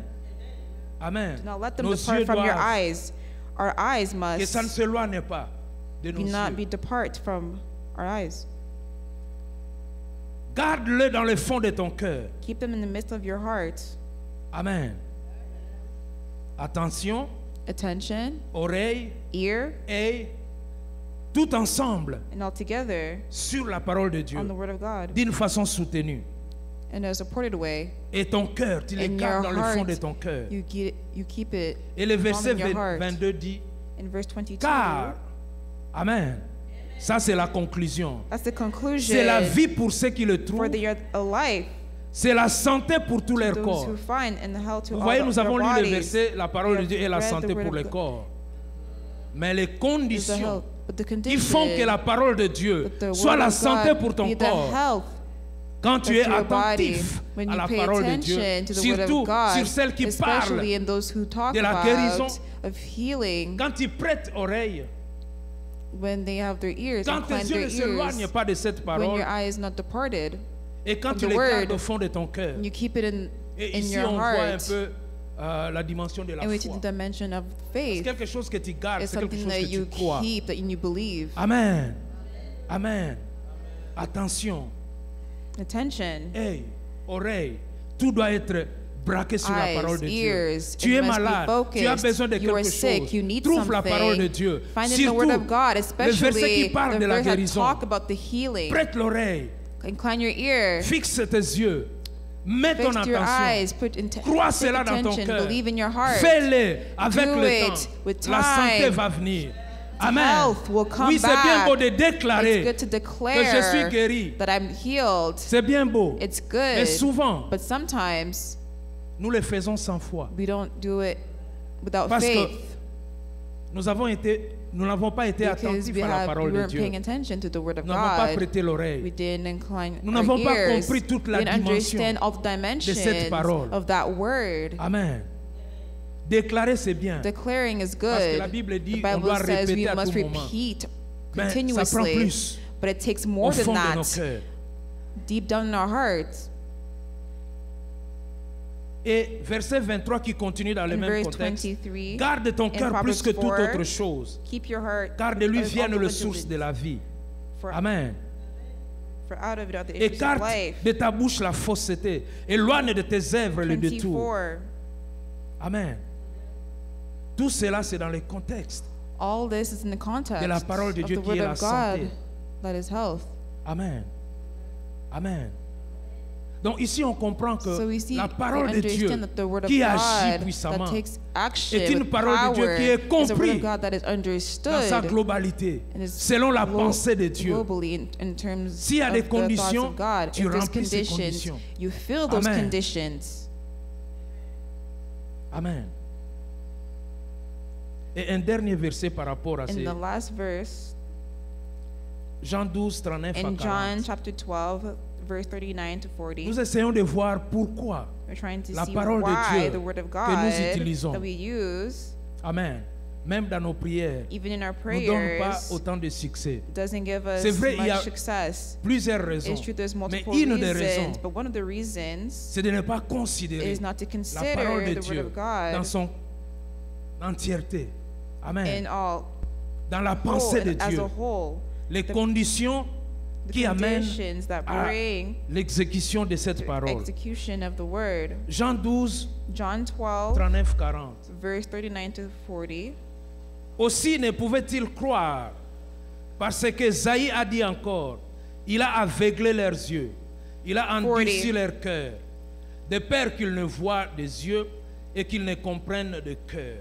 [SPEAKER 1] Amen.
[SPEAKER 2] Do not let them
[SPEAKER 1] Nos
[SPEAKER 2] depart
[SPEAKER 1] yeux
[SPEAKER 2] from your
[SPEAKER 1] doivent,
[SPEAKER 2] eyes. Our eyes
[SPEAKER 1] que ça ne
[SPEAKER 2] must
[SPEAKER 1] s'éloigne pas de nos
[SPEAKER 2] not
[SPEAKER 1] yeux.
[SPEAKER 2] be depart from our eyes.
[SPEAKER 1] Garde-le dans le fond de ton cœur.
[SPEAKER 2] Keep them in the midst of your heart.
[SPEAKER 1] Amen. Attention,
[SPEAKER 2] Attention,
[SPEAKER 1] oreille
[SPEAKER 2] ear,
[SPEAKER 1] et tout ensemble
[SPEAKER 2] and all together
[SPEAKER 1] sur la parole de
[SPEAKER 2] on the
[SPEAKER 1] Dieu
[SPEAKER 2] word of God
[SPEAKER 1] d'une façon soutenue.
[SPEAKER 2] in a supported way.
[SPEAKER 1] Et ton cœur, tu le
[SPEAKER 2] In
[SPEAKER 1] gardes
[SPEAKER 2] your
[SPEAKER 1] dans le fond
[SPEAKER 2] heart,
[SPEAKER 1] de ton cœur.
[SPEAKER 2] You keep it
[SPEAKER 1] Et le verset
[SPEAKER 2] in your heart.
[SPEAKER 1] 22 dit,
[SPEAKER 2] in verse 22.
[SPEAKER 1] car, Amen. Ça c'est la conclusion.
[SPEAKER 2] That's the conclusion
[SPEAKER 1] C'est la vie pour ceux qui le
[SPEAKER 2] for
[SPEAKER 1] trouvent.
[SPEAKER 2] a life
[SPEAKER 1] C'est la santé pour tous les
[SPEAKER 2] those
[SPEAKER 1] corps.
[SPEAKER 2] who find and the health to
[SPEAKER 1] Vous
[SPEAKER 2] all
[SPEAKER 1] voyez,
[SPEAKER 2] their
[SPEAKER 1] nous avons lu le
[SPEAKER 2] bodies.
[SPEAKER 1] verset, la parole de
[SPEAKER 2] We
[SPEAKER 1] Dieu
[SPEAKER 2] have
[SPEAKER 1] est la
[SPEAKER 2] read the
[SPEAKER 1] santé
[SPEAKER 2] word
[SPEAKER 1] pour
[SPEAKER 2] of
[SPEAKER 1] le
[SPEAKER 2] God.
[SPEAKER 1] corps. Mais les
[SPEAKER 2] Is the
[SPEAKER 1] conditions
[SPEAKER 2] health, but the
[SPEAKER 1] qui
[SPEAKER 2] condition
[SPEAKER 1] font que la parole de Dieu
[SPEAKER 2] that the
[SPEAKER 1] soit
[SPEAKER 2] word
[SPEAKER 1] la
[SPEAKER 2] of
[SPEAKER 1] santé
[SPEAKER 2] God
[SPEAKER 1] pour ton
[SPEAKER 2] be the
[SPEAKER 1] corps.
[SPEAKER 2] health
[SPEAKER 1] Quand tu es
[SPEAKER 2] of your body,
[SPEAKER 1] attentif
[SPEAKER 2] when
[SPEAKER 1] à
[SPEAKER 2] you
[SPEAKER 1] la
[SPEAKER 2] pay
[SPEAKER 1] parole de Dieu,
[SPEAKER 2] attention to the word
[SPEAKER 1] surtout
[SPEAKER 2] of God,
[SPEAKER 1] sur celle qui parle,
[SPEAKER 2] especially in those who talk
[SPEAKER 1] de la guérison,
[SPEAKER 2] about of healing,
[SPEAKER 1] quand tu prêtes oreille,
[SPEAKER 2] when they have their ears,
[SPEAKER 1] quand tes
[SPEAKER 2] incline
[SPEAKER 1] yeux
[SPEAKER 2] their
[SPEAKER 1] ne s'éloignent
[SPEAKER 2] ears,
[SPEAKER 1] pas de cette
[SPEAKER 2] when
[SPEAKER 1] parole,
[SPEAKER 2] your eye is not departed,
[SPEAKER 1] et quand
[SPEAKER 2] from
[SPEAKER 1] tu
[SPEAKER 2] the
[SPEAKER 1] les gardes
[SPEAKER 2] word,
[SPEAKER 1] au fond de ton cœur.
[SPEAKER 2] and you keep it in
[SPEAKER 1] Et ici,
[SPEAKER 2] your
[SPEAKER 1] on voit un
[SPEAKER 2] heart,
[SPEAKER 1] peu la dimension de la
[SPEAKER 2] and we see
[SPEAKER 1] foi.
[SPEAKER 2] the dimension of
[SPEAKER 1] C'est
[SPEAKER 2] faith.
[SPEAKER 1] quelque chose que tu gardes,
[SPEAKER 2] It's
[SPEAKER 1] c'est quelque
[SPEAKER 2] something
[SPEAKER 1] chose
[SPEAKER 2] that
[SPEAKER 1] que
[SPEAKER 2] you
[SPEAKER 1] tu crois.
[SPEAKER 2] keep, that you believe.
[SPEAKER 1] Amen. Amen. Attention.
[SPEAKER 2] Attention.
[SPEAKER 1] Hey, oreille. Tout doit être braqué sur la
[SPEAKER 2] Eyes,
[SPEAKER 1] parole de Dieu.
[SPEAKER 2] ears,
[SPEAKER 1] Tu
[SPEAKER 2] it
[SPEAKER 1] es
[SPEAKER 2] must be
[SPEAKER 1] malade,
[SPEAKER 2] focused.
[SPEAKER 1] tu as besoin de
[SPEAKER 2] You are
[SPEAKER 1] quelque
[SPEAKER 2] sick,
[SPEAKER 1] chose.
[SPEAKER 2] you need
[SPEAKER 1] Trouve la
[SPEAKER 2] something.
[SPEAKER 1] parole de Dieu.
[SPEAKER 2] Find it in the
[SPEAKER 1] Surtout,
[SPEAKER 2] word of God,
[SPEAKER 1] le verset qui
[SPEAKER 2] especially
[SPEAKER 1] parle
[SPEAKER 2] the
[SPEAKER 1] de la
[SPEAKER 2] verse that
[SPEAKER 1] guérison.
[SPEAKER 2] talk about the healing.
[SPEAKER 1] Prête l'oreille,
[SPEAKER 2] Incline your ear.
[SPEAKER 1] fixe tes yeux, mets ton
[SPEAKER 2] Fix your
[SPEAKER 1] attention.
[SPEAKER 2] eyes. Put into
[SPEAKER 1] Crois
[SPEAKER 2] take
[SPEAKER 1] cela dans ton
[SPEAKER 2] attention.
[SPEAKER 1] cœur.
[SPEAKER 2] Believe in your heart.
[SPEAKER 1] Fais-le avec
[SPEAKER 2] Do
[SPEAKER 1] le
[SPEAKER 2] it
[SPEAKER 1] temps.
[SPEAKER 2] with
[SPEAKER 1] La santé
[SPEAKER 2] time.
[SPEAKER 1] va venir. Amen.
[SPEAKER 2] Health will come
[SPEAKER 1] Oui, c'est bien
[SPEAKER 2] back.
[SPEAKER 1] beau de
[SPEAKER 2] It's
[SPEAKER 1] déclarer
[SPEAKER 2] good to
[SPEAKER 1] que je
[SPEAKER 2] declare
[SPEAKER 1] suis guéri.
[SPEAKER 2] that I'm healed.
[SPEAKER 1] C'est bien beau.
[SPEAKER 2] It's
[SPEAKER 1] Mais
[SPEAKER 2] good.
[SPEAKER 1] souvent,
[SPEAKER 2] But sometimes
[SPEAKER 1] nous le faisons sans foi.
[SPEAKER 2] we don't do it without
[SPEAKER 1] Parce que
[SPEAKER 2] faith.
[SPEAKER 1] nous n'avons pas été
[SPEAKER 2] Because
[SPEAKER 1] attentifs
[SPEAKER 2] we
[SPEAKER 1] à la parole de
[SPEAKER 2] weren't
[SPEAKER 1] Dieu.
[SPEAKER 2] paying attention to the word of
[SPEAKER 1] Nous n'avons pas
[SPEAKER 2] God.
[SPEAKER 1] prêté
[SPEAKER 2] We
[SPEAKER 1] l'oreille.
[SPEAKER 2] didn't incline
[SPEAKER 1] Nous
[SPEAKER 2] our
[SPEAKER 1] n'avons pas
[SPEAKER 2] ears.
[SPEAKER 1] compris toute la
[SPEAKER 2] We didn't
[SPEAKER 1] dimension
[SPEAKER 2] understand all the
[SPEAKER 1] de cette parole.
[SPEAKER 2] dimensions of that word.
[SPEAKER 1] Amen. Déclarer, c'est bien.
[SPEAKER 2] Declaring is
[SPEAKER 1] Parce que
[SPEAKER 2] good.
[SPEAKER 1] la Bible dit
[SPEAKER 2] The
[SPEAKER 1] on doit
[SPEAKER 2] Bible says we
[SPEAKER 1] répéter à
[SPEAKER 2] must
[SPEAKER 1] tout moment.
[SPEAKER 2] repeat
[SPEAKER 1] Mais ça prend
[SPEAKER 2] continuously.
[SPEAKER 1] plus
[SPEAKER 2] But it takes
[SPEAKER 1] au
[SPEAKER 2] more than
[SPEAKER 1] fond de nos
[SPEAKER 2] that,
[SPEAKER 1] cœurs.
[SPEAKER 2] deep down in our hearts.
[SPEAKER 1] Et verset 23 qui continue dans le
[SPEAKER 2] In
[SPEAKER 1] même
[SPEAKER 2] verse
[SPEAKER 1] contexte.
[SPEAKER 2] 23,
[SPEAKER 1] Garde ton
[SPEAKER 2] in
[SPEAKER 1] cœur
[SPEAKER 2] Proverbs
[SPEAKER 1] plus que toute
[SPEAKER 2] 4,
[SPEAKER 1] autre chose.
[SPEAKER 2] keep your heart
[SPEAKER 1] Car de lui
[SPEAKER 2] above
[SPEAKER 1] viennent
[SPEAKER 2] all
[SPEAKER 1] les
[SPEAKER 2] the
[SPEAKER 1] sources de la vie.
[SPEAKER 2] For,
[SPEAKER 1] Amen.
[SPEAKER 2] for out of it are the issues of
[SPEAKER 1] Écarte
[SPEAKER 2] life.
[SPEAKER 1] de ta bouche la fausseté. Éloigne de tes œuvres le détour.
[SPEAKER 2] 24.
[SPEAKER 1] Amen. Tout cela, c'est dans le contexte.
[SPEAKER 2] All this is in the context
[SPEAKER 1] De la parole de
[SPEAKER 2] of
[SPEAKER 1] Dieu
[SPEAKER 2] the
[SPEAKER 1] qui
[SPEAKER 2] word
[SPEAKER 1] est la
[SPEAKER 2] of God
[SPEAKER 1] santé.
[SPEAKER 2] that is health.
[SPEAKER 1] Amen. Amen. Donc ici, on comprend que
[SPEAKER 2] So we see,
[SPEAKER 1] la parole
[SPEAKER 2] we
[SPEAKER 1] de Dieu
[SPEAKER 2] understand that the word of
[SPEAKER 1] qui agit
[SPEAKER 2] God
[SPEAKER 1] puissamment
[SPEAKER 2] that takes action
[SPEAKER 1] est une
[SPEAKER 2] with
[SPEAKER 1] parole de Dieu
[SPEAKER 2] power
[SPEAKER 1] qui est
[SPEAKER 2] is a word
[SPEAKER 1] comprise
[SPEAKER 2] of God that is
[SPEAKER 1] dans sa
[SPEAKER 2] understood
[SPEAKER 1] globalité,
[SPEAKER 2] and is
[SPEAKER 1] selon la pensée de Dieu.
[SPEAKER 2] globally in terms
[SPEAKER 1] S'il y a
[SPEAKER 2] of
[SPEAKER 1] des
[SPEAKER 2] the thoughts
[SPEAKER 1] conditions,
[SPEAKER 2] of God.
[SPEAKER 1] tu
[SPEAKER 2] If there's
[SPEAKER 1] remplis ces
[SPEAKER 2] conditions,
[SPEAKER 1] conditions.
[SPEAKER 2] you fill those conditions.
[SPEAKER 1] Amen. Et un dernier verset par rapport à
[SPEAKER 2] In
[SPEAKER 1] ces
[SPEAKER 2] the last verse,
[SPEAKER 1] Jean 12, 39 à
[SPEAKER 2] in
[SPEAKER 1] 40.
[SPEAKER 2] John chapter 12, verse 39 to 40,
[SPEAKER 1] Nous essayons de voir pourquoi.
[SPEAKER 2] we're trying to
[SPEAKER 1] La
[SPEAKER 2] see
[SPEAKER 1] parole de
[SPEAKER 2] why
[SPEAKER 1] Dieu
[SPEAKER 2] the word of
[SPEAKER 1] que
[SPEAKER 2] God
[SPEAKER 1] nous utilisons.
[SPEAKER 2] that we use,
[SPEAKER 1] Amen. Même dans nos prières,
[SPEAKER 2] even in our
[SPEAKER 1] ne donne pas
[SPEAKER 2] prayers,
[SPEAKER 1] autant de succès.
[SPEAKER 2] doesn't give us
[SPEAKER 1] C'est vrai, il y a
[SPEAKER 2] much success.
[SPEAKER 1] Plusieurs raisons.
[SPEAKER 2] It's true, there's
[SPEAKER 1] Mais
[SPEAKER 2] multiple
[SPEAKER 1] une des raisons,
[SPEAKER 2] reasons, but one of the reasons
[SPEAKER 1] c'est de ne pas considérer
[SPEAKER 2] is not to
[SPEAKER 1] la parole de
[SPEAKER 2] consider the word
[SPEAKER 1] Dieu
[SPEAKER 2] of
[SPEAKER 1] dans
[SPEAKER 2] God
[SPEAKER 1] son entièreté. Amen.
[SPEAKER 2] in all
[SPEAKER 1] Dans la
[SPEAKER 2] whole,
[SPEAKER 1] pensée de
[SPEAKER 2] and as
[SPEAKER 1] Dieu.
[SPEAKER 2] a whole,
[SPEAKER 1] Les conditions
[SPEAKER 2] the
[SPEAKER 1] qui amènent
[SPEAKER 2] conditions that
[SPEAKER 1] à
[SPEAKER 2] bring
[SPEAKER 1] l'exécution de cette
[SPEAKER 2] to
[SPEAKER 1] parole.
[SPEAKER 2] execution of the word.
[SPEAKER 1] Jean 12,
[SPEAKER 2] John 12,
[SPEAKER 1] 39, 40.
[SPEAKER 2] verse 39 to 40.
[SPEAKER 1] Aussi ne pouvait-il croire, parce que Isaïe a dit encore, il a aveuglé leurs yeux, il a endurci
[SPEAKER 2] 40.
[SPEAKER 1] leur cœur, de peur qu'ils ne voient des yeux et qu'ils ne comprennent de cœur,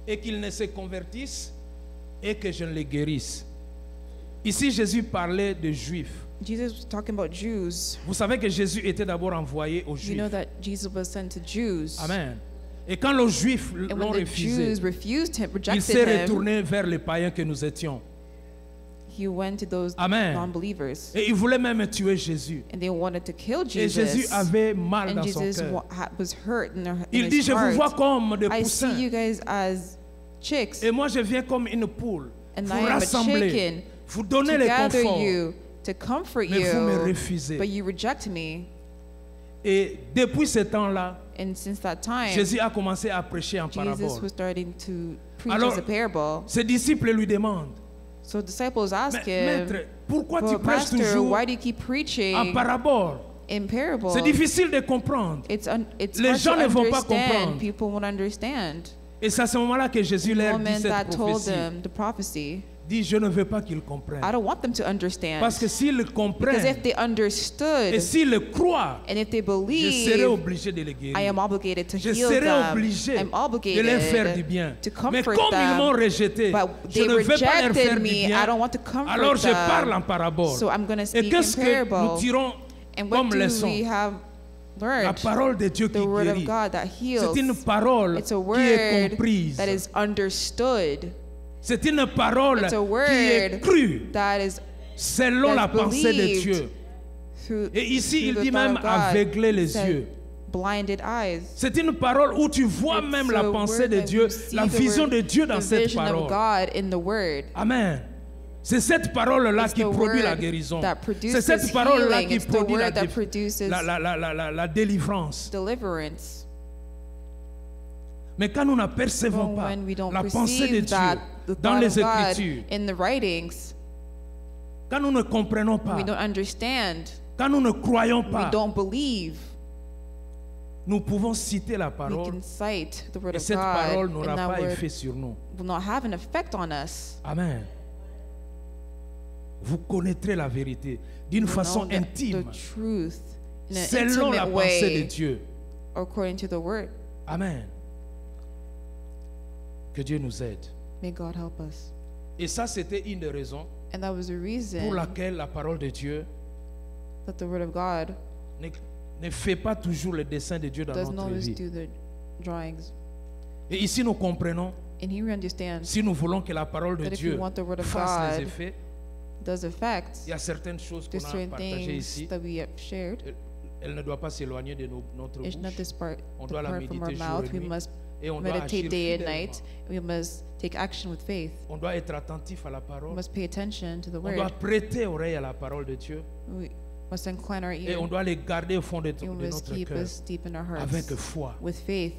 [SPEAKER 1] et qu'ils ne se convertissent et que je ne les guérisse. Ici, Jésus parlait de Juifs.
[SPEAKER 2] Jesus was talking about Jews.
[SPEAKER 1] Vous savez que Jésus était d'abord envoyé aux
[SPEAKER 2] You know
[SPEAKER 1] Juifs.
[SPEAKER 2] that Jesus was sent to Jews.
[SPEAKER 1] Amen. Et quand les Juifs
[SPEAKER 2] And
[SPEAKER 1] l'ont
[SPEAKER 2] when the
[SPEAKER 1] refusé,
[SPEAKER 2] Jews refused him,
[SPEAKER 1] il s'est
[SPEAKER 2] rejected him,
[SPEAKER 1] retourné vers les païens que nous étions.
[SPEAKER 2] he went to those
[SPEAKER 1] Amen.
[SPEAKER 2] non-believers.
[SPEAKER 1] Et il voulait même tuer Jésus.
[SPEAKER 2] And they wanted to kill
[SPEAKER 1] Et Jésus
[SPEAKER 2] Jesus.
[SPEAKER 1] avait mal
[SPEAKER 2] And
[SPEAKER 1] dans son
[SPEAKER 2] Jesus
[SPEAKER 1] cœur.
[SPEAKER 2] was hurt in,
[SPEAKER 1] Il
[SPEAKER 2] in
[SPEAKER 1] dit,
[SPEAKER 2] his
[SPEAKER 1] je vous vois
[SPEAKER 2] heart.
[SPEAKER 1] comme des
[SPEAKER 2] I see you
[SPEAKER 1] poussins.
[SPEAKER 2] guys as chicks.
[SPEAKER 1] Et moi, je viens comme une poule.
[SPEAKER 2] And
[SPEAKER 1] Vous
[SPEAKER 2] I am a
[SPEAKER 1] rassembler,
[SPEAKER 2] chicken
[SPEAKER 1] vous donner
[SPEAKER 2] to
[SPEAKER 1] les
[SPEAKER 2] gather
[SPEAKER 1] conforts.
[SPEAKER 2] you, to comfort
[SPEAKER 1] Mais vous me
[SPEAKER 2] you,
[SPEAKER 1] refusez.
[SPEAKER 2] but you reject me.
[SPEAKER 1] Et depuis ce temps-là,
[SPEAKER 2] And since that time,
[SPEAKER 1] Jésus a commencé à prêcher en
[SPEAKER 2] Jesus
[SPEAKER 1] parabole.
[SPEAKER 2] was starting to preach
[SPEAKER 1] Alors,
[SPEAKER 2] as a parable.
[SPEAKER 1] Ses disciples lui demandent,
[SPEAKER 2] So disciples ask
[SPEAKER 1] Maître,
[SPEAKER 2] him,
[SPEAKER 1] pourquoi tu
[SPEAKER 2] but
[SPEAKER 1] prêches
[SPEAKER 2] Master,
[SPEAKER 1] toujours
[SPEAKER 2] why do you keep preaching
[SPEAKER 1] en parabole?
[SPEAKER 2] in parables?
[SPEAKER 1] C'est difficile de comprendre.
[SPEAKER 2] It's
[SPEAKER 1] Les
[SPEAKER 2] hard
[SPEAKER 1] gens
[SPEAKER 2] to
[SPEAKER 1] ne vont pas
[SPEAKER 2] understand.
[SPEAKER 1] comprendre.
[SPEAKER 2] People won't understand.
[SPEAKER 1] Et c'est à ce moment-là que Jésus
[SPEAKER 2] The
[SPEAKER 1] leur dit
[SPEAKER 2] moment
[SPEAKER 1] cette
[SPEAKER 2] that told
[SPEAKER 1] prophétie.
[SPEAKER 2] them the prophecy,
[SPEAKER 1] Dit, je ne veux pas qu'ils comprennent.
[SPEAKER 2] I don't want them to understand.
[SPEAKER 1] Parce que s'ils
[SPEAKER 2] Because
[SPEAKER 1] comprennent
[SPEAKER 2] if they understood
[SPEAKER 1] et s'ils le croient,
[SPEAKER 2] and if they
[SPEAKER 1] je serai
[SPEAKER 2] believe,
[SPEAKER 1] obligé de les guérir.
[SPEAKER 2] I am obligated to
[SPEAKER 1] Je
[SPEAKER 2] heal
[SPEAKER 1] serai
[SPEAKER 2] them.
[SPEAKER 1] obligé
[SPEAKER 2] I'm
[SPEAKER 1] de leur faire du
[SPEAKER 2] obligated
[SPEAKER 1] bien.
[SPEAKER 2] to
[SPEAKER 1] Mais
[SPEAKER 2] comfort
[SPEAKER 1] comme ils m'ont
[SPEAKER 2] them.
[SPEAKER 1] rejeté,
[SPEAKER 2] But
[SPEAKER 1] je
[SPEAKER 2] they
[SPEAKER 1] ne veux pas leur faire
[SPEAKER 2] rejected
[SPEAKER 1] du
[SPEAKER 2] me. I
[SPEAKER 1] bien.
[SPEAKER 2] don't want to comfort
[SPEAKER 1] Alors je parle en
[SPEAKER 2] them.
[SPEAKER 1] parabole.
[SPEAKER 2] So I'm going to
[SPEAKER 1] Et
[SPEAKER 2] speak
[SPEAKER 1] qu'est-ce
[SPEAKER 2] in
[SPEAKER 1] que nous
[SPEAKER 2] parable.
[SPEAKER 1] tirons
[SPEAKER 2] And what
[SPEAKER 1] comme
[SPEAKER 2] do
[SPEAKER 1] leçon?
[SPEAKER 2] we have
[SPEAKER 1] La
[SPEAKER 2] learned?
[SPEAKER 1] parole de Dieu qui
[SPEAKER 2] The word of
[SPEAKER 1] guérit.
[SPEAKER 2] God that heals.
[SPEAKER 1] C'est une parole
[SPEAKER 2] It's a
[SPEAKER 1] qui est
[SPEAKER 2] word
[SPEAKER 1] comprise.
[SPEAKER 2] that is understood.
[SPEAKER 1] C'est une parole
[SPEAKER 2] It's a
[SPEAKER 1] qui est
[SPEAKER 2] word
[SPEAKER 1] crue
[SPEAKER 2] that is
[SPEAKER 1] selon la
[SPEAKER 2] that's
[SPEAKER 1] pensée de
[SPEAKER 2] believed
[SPEAKER 1] Dieu.
[SPEAKER 2] through,
[SPEAKER 1] Et ici,
[SPEAKER 2] through
[SPEAKER 1] il
[SPEAKER 2] the
[SPEAKER 1] dit
[SPEAKER 2] thought
[SPEAKER 1] même
[SPEAKER 2] of God.
[SPEAKER 1] aveugler les
[SPEAKER 2] Said,
[SPEAKER 1] yeux.
[SPEAKER 2] blinded eyes.
[SPEAKER 1] C'est une parole où tu vois
[SPEAKER 2] It's
[SPEAKER 1] même
[SPEAKER 2] a
[SPEAKER 1] la pensée
[SPEAKER 2] word
[SPEAKER 1] de
[SPEAKER 2] that
[SPEAKER 1] Dieu,
[SPEAKER 2] you see
[SPEAKER 1] la
[SPEAKER 2] the
[SPEAKER 1] vision
[SPEAKER 2] word,
[SPEAKER 1] de Dieu dans
[SPEAKER 2] the
[SPEAKER 1] cette
[SPEAKER 2] vision
[SPEAKER 1] parole.
[SPEAKER 2] of God in the word.
[SPEAKER 1] Amen. C'est cette parole-là
[SPEAKER 2] It's
[SPEAKER 1] qui
[SPEAKER 2] the
[SPEAKER 1] produit la
[SPEAKER 2] word
[SPEAKER 1] guérison.
[SPEAKER 2] that
[SPEAKER 1] C'est
[SPEAKER 2] produces
[SPEAKER 1] cette parole-là
[SPEAKER 2] healing.
[SPEAKER 1] qui
[SPEAKER 2] It's the
[SPEAKER 1] produit
[SPEAKER 2] word that produces
[SPEAKER 1] la délivrance.
[SPEAKER 2] deliverance.
[SPEAKER 1] Mais quand nous n'apercevons
[SPEAKER 2] But
[SPEAKER 1] pas
[SPEAKER 2] when we don't
[SPEAKER 1] la pensée de
[SPEAKER 2] perceive
[SPEAKER 1] Dieu
[SPEAKER 2] that, the
[SPEAKER 1] dans
[SPEAKER 2] thought
[SPEAKER 1] les
[SPEAKER 2] of God
[SPEAKER 1] Écritures,
[SPEAKER 2] in the writings,
[SPEAKER 1] quand nous ne comprenons pas,
[SPEAKER 2] we don't understand,
[SPEAKER 1] quand nous ne croyons
[SPEAKER 2] we
[SPEAKER 1] pas,
[SPEAKER 2] don't believe,
[SPEAKER 1] nous pouvons citer la
[SPEAKER 2] we
[SPEAKER 1] parole
[SPEAKER 2] can cite the word
[SPEAKER 1] et
[SPEAKER 2] of
[SPEAKER 1] cette parole
[SPEAKER 2] God, and
[SPEAKER 1] n'aura
[SPEAKER 2] that
[SPEAKER 1] pas
[SPEAKER 2] word
[SPEAKER 1] effet sur nous.
[SPEAKER 2] will not have an effect on us.
[SPEAKER 1] Amen. Vous connaîtrez la vérité d'une
[SPEAKER 2] We'll
[SPEAKER 1] façon
[SPEAKER 2] know the
[SPEAKER 1] intime,
[SPEAKER 2] truth in an
[SPEAKER 1] selon la
[SPEAKER 2] intimate
[SPEAKER 1] pensée de
[SPEAKER 2] way,
[SPEAKER 1] Dieu.
[SPEAKER 2] according to the word.
[SPEAKER 1] Amen. Que Dieu nous aide.
[SPEAKER 2] May God help us.
[SPEAKER 1] Et ça, c'était une des raisons
[SPEAKER 2] And that was the
[SPEAKER 1] pour
[SPEAKER 2] reason
[SPEAKER 1] laquelle la parole de Dieu
[SPEAKER 2] that the word of God
[SPEAKER 1] ne fait pas toujours le dessein de Dieu dans
[SPEAKER 2] doesn't
[SPEAKER 1] notre
[SPEAKER 2] always
[SPEAKER 1] vie.
[SPEAKER 2] do the drawings.
[SPEAKER 1] Et ici, nous comprenons,
[SPEAKER 2] And here we understand
[SPEAKER 1] si nous voulons que la parole de
[SPEAKER 2] that if we
[SPEAKER 1] Dieu
[SPEAKER 2] want the word of
[SPEAKER 1] fasse les
[SPEAKER 2] God
[SPEAKER 1] effets,
[SPEAKER 2] does effect,
[SPEAKER 1] il y a certaines choses qu'on
[SPEAKER 2] there's
[SPEAKER 1] a
[SPEAKER 2] certain
[SPEAKER 1] partagées
[SPEAKER 2] things
[SPEAKER 1] ici.
[SPEAKER 2] that we have shared.
[SPEAKER 1] Elle ne doit pas s'éloigner de notre
[SPEAKER 2] It's not
[SPEAKER 1] bouche.
[SPEAKER 2] this part
[SPEAKER 1] On doit la
[SPEAKER 2] depart from our
[SPEAKER 1] méditer jour
[SPEAKER 2] mouth.
[SPEAKER 1] et
[SPEAKER 2] We
[SPEAKER 1] nuit.
[SPEAKER 2] must
[SPEAKER 1] Et on doit agir
[SPEAKER 2] meditate day and
[SPEAKER 1] fidèlement.
[SPEAKER 2] night. We must take action with faith.
[SPEAKER 1] On doit être attentif à la
[SPEAKER 2] We
[SPEAKER 1] parole.
[SPEAKER 2] must pay attention to the
[SPEAKER 1] On doit
[SPEAKER 2] word.
[SPEAKER 1] prêter oreille à la parole de Dieu.
[SPEAKER 2] We must incline our
[SPEAKER 1] Et
[SPEAKER 2] ear.
[SPEAKER 1] on doit les garder au fond de
[SPEAKER 2] We
[SPEAKER 1] de
[SPEAKER 2] must
[SPEAKER 1] notre
[SPEAKER 2] keep
[SPEAKER 1] cœur
[SPEAKER 2] us deep in our
[SPEAKER 1] avec
[SPEAKER 2] hearts
[SPEAKER 1] foi.
[SPEAKER 2] with faith.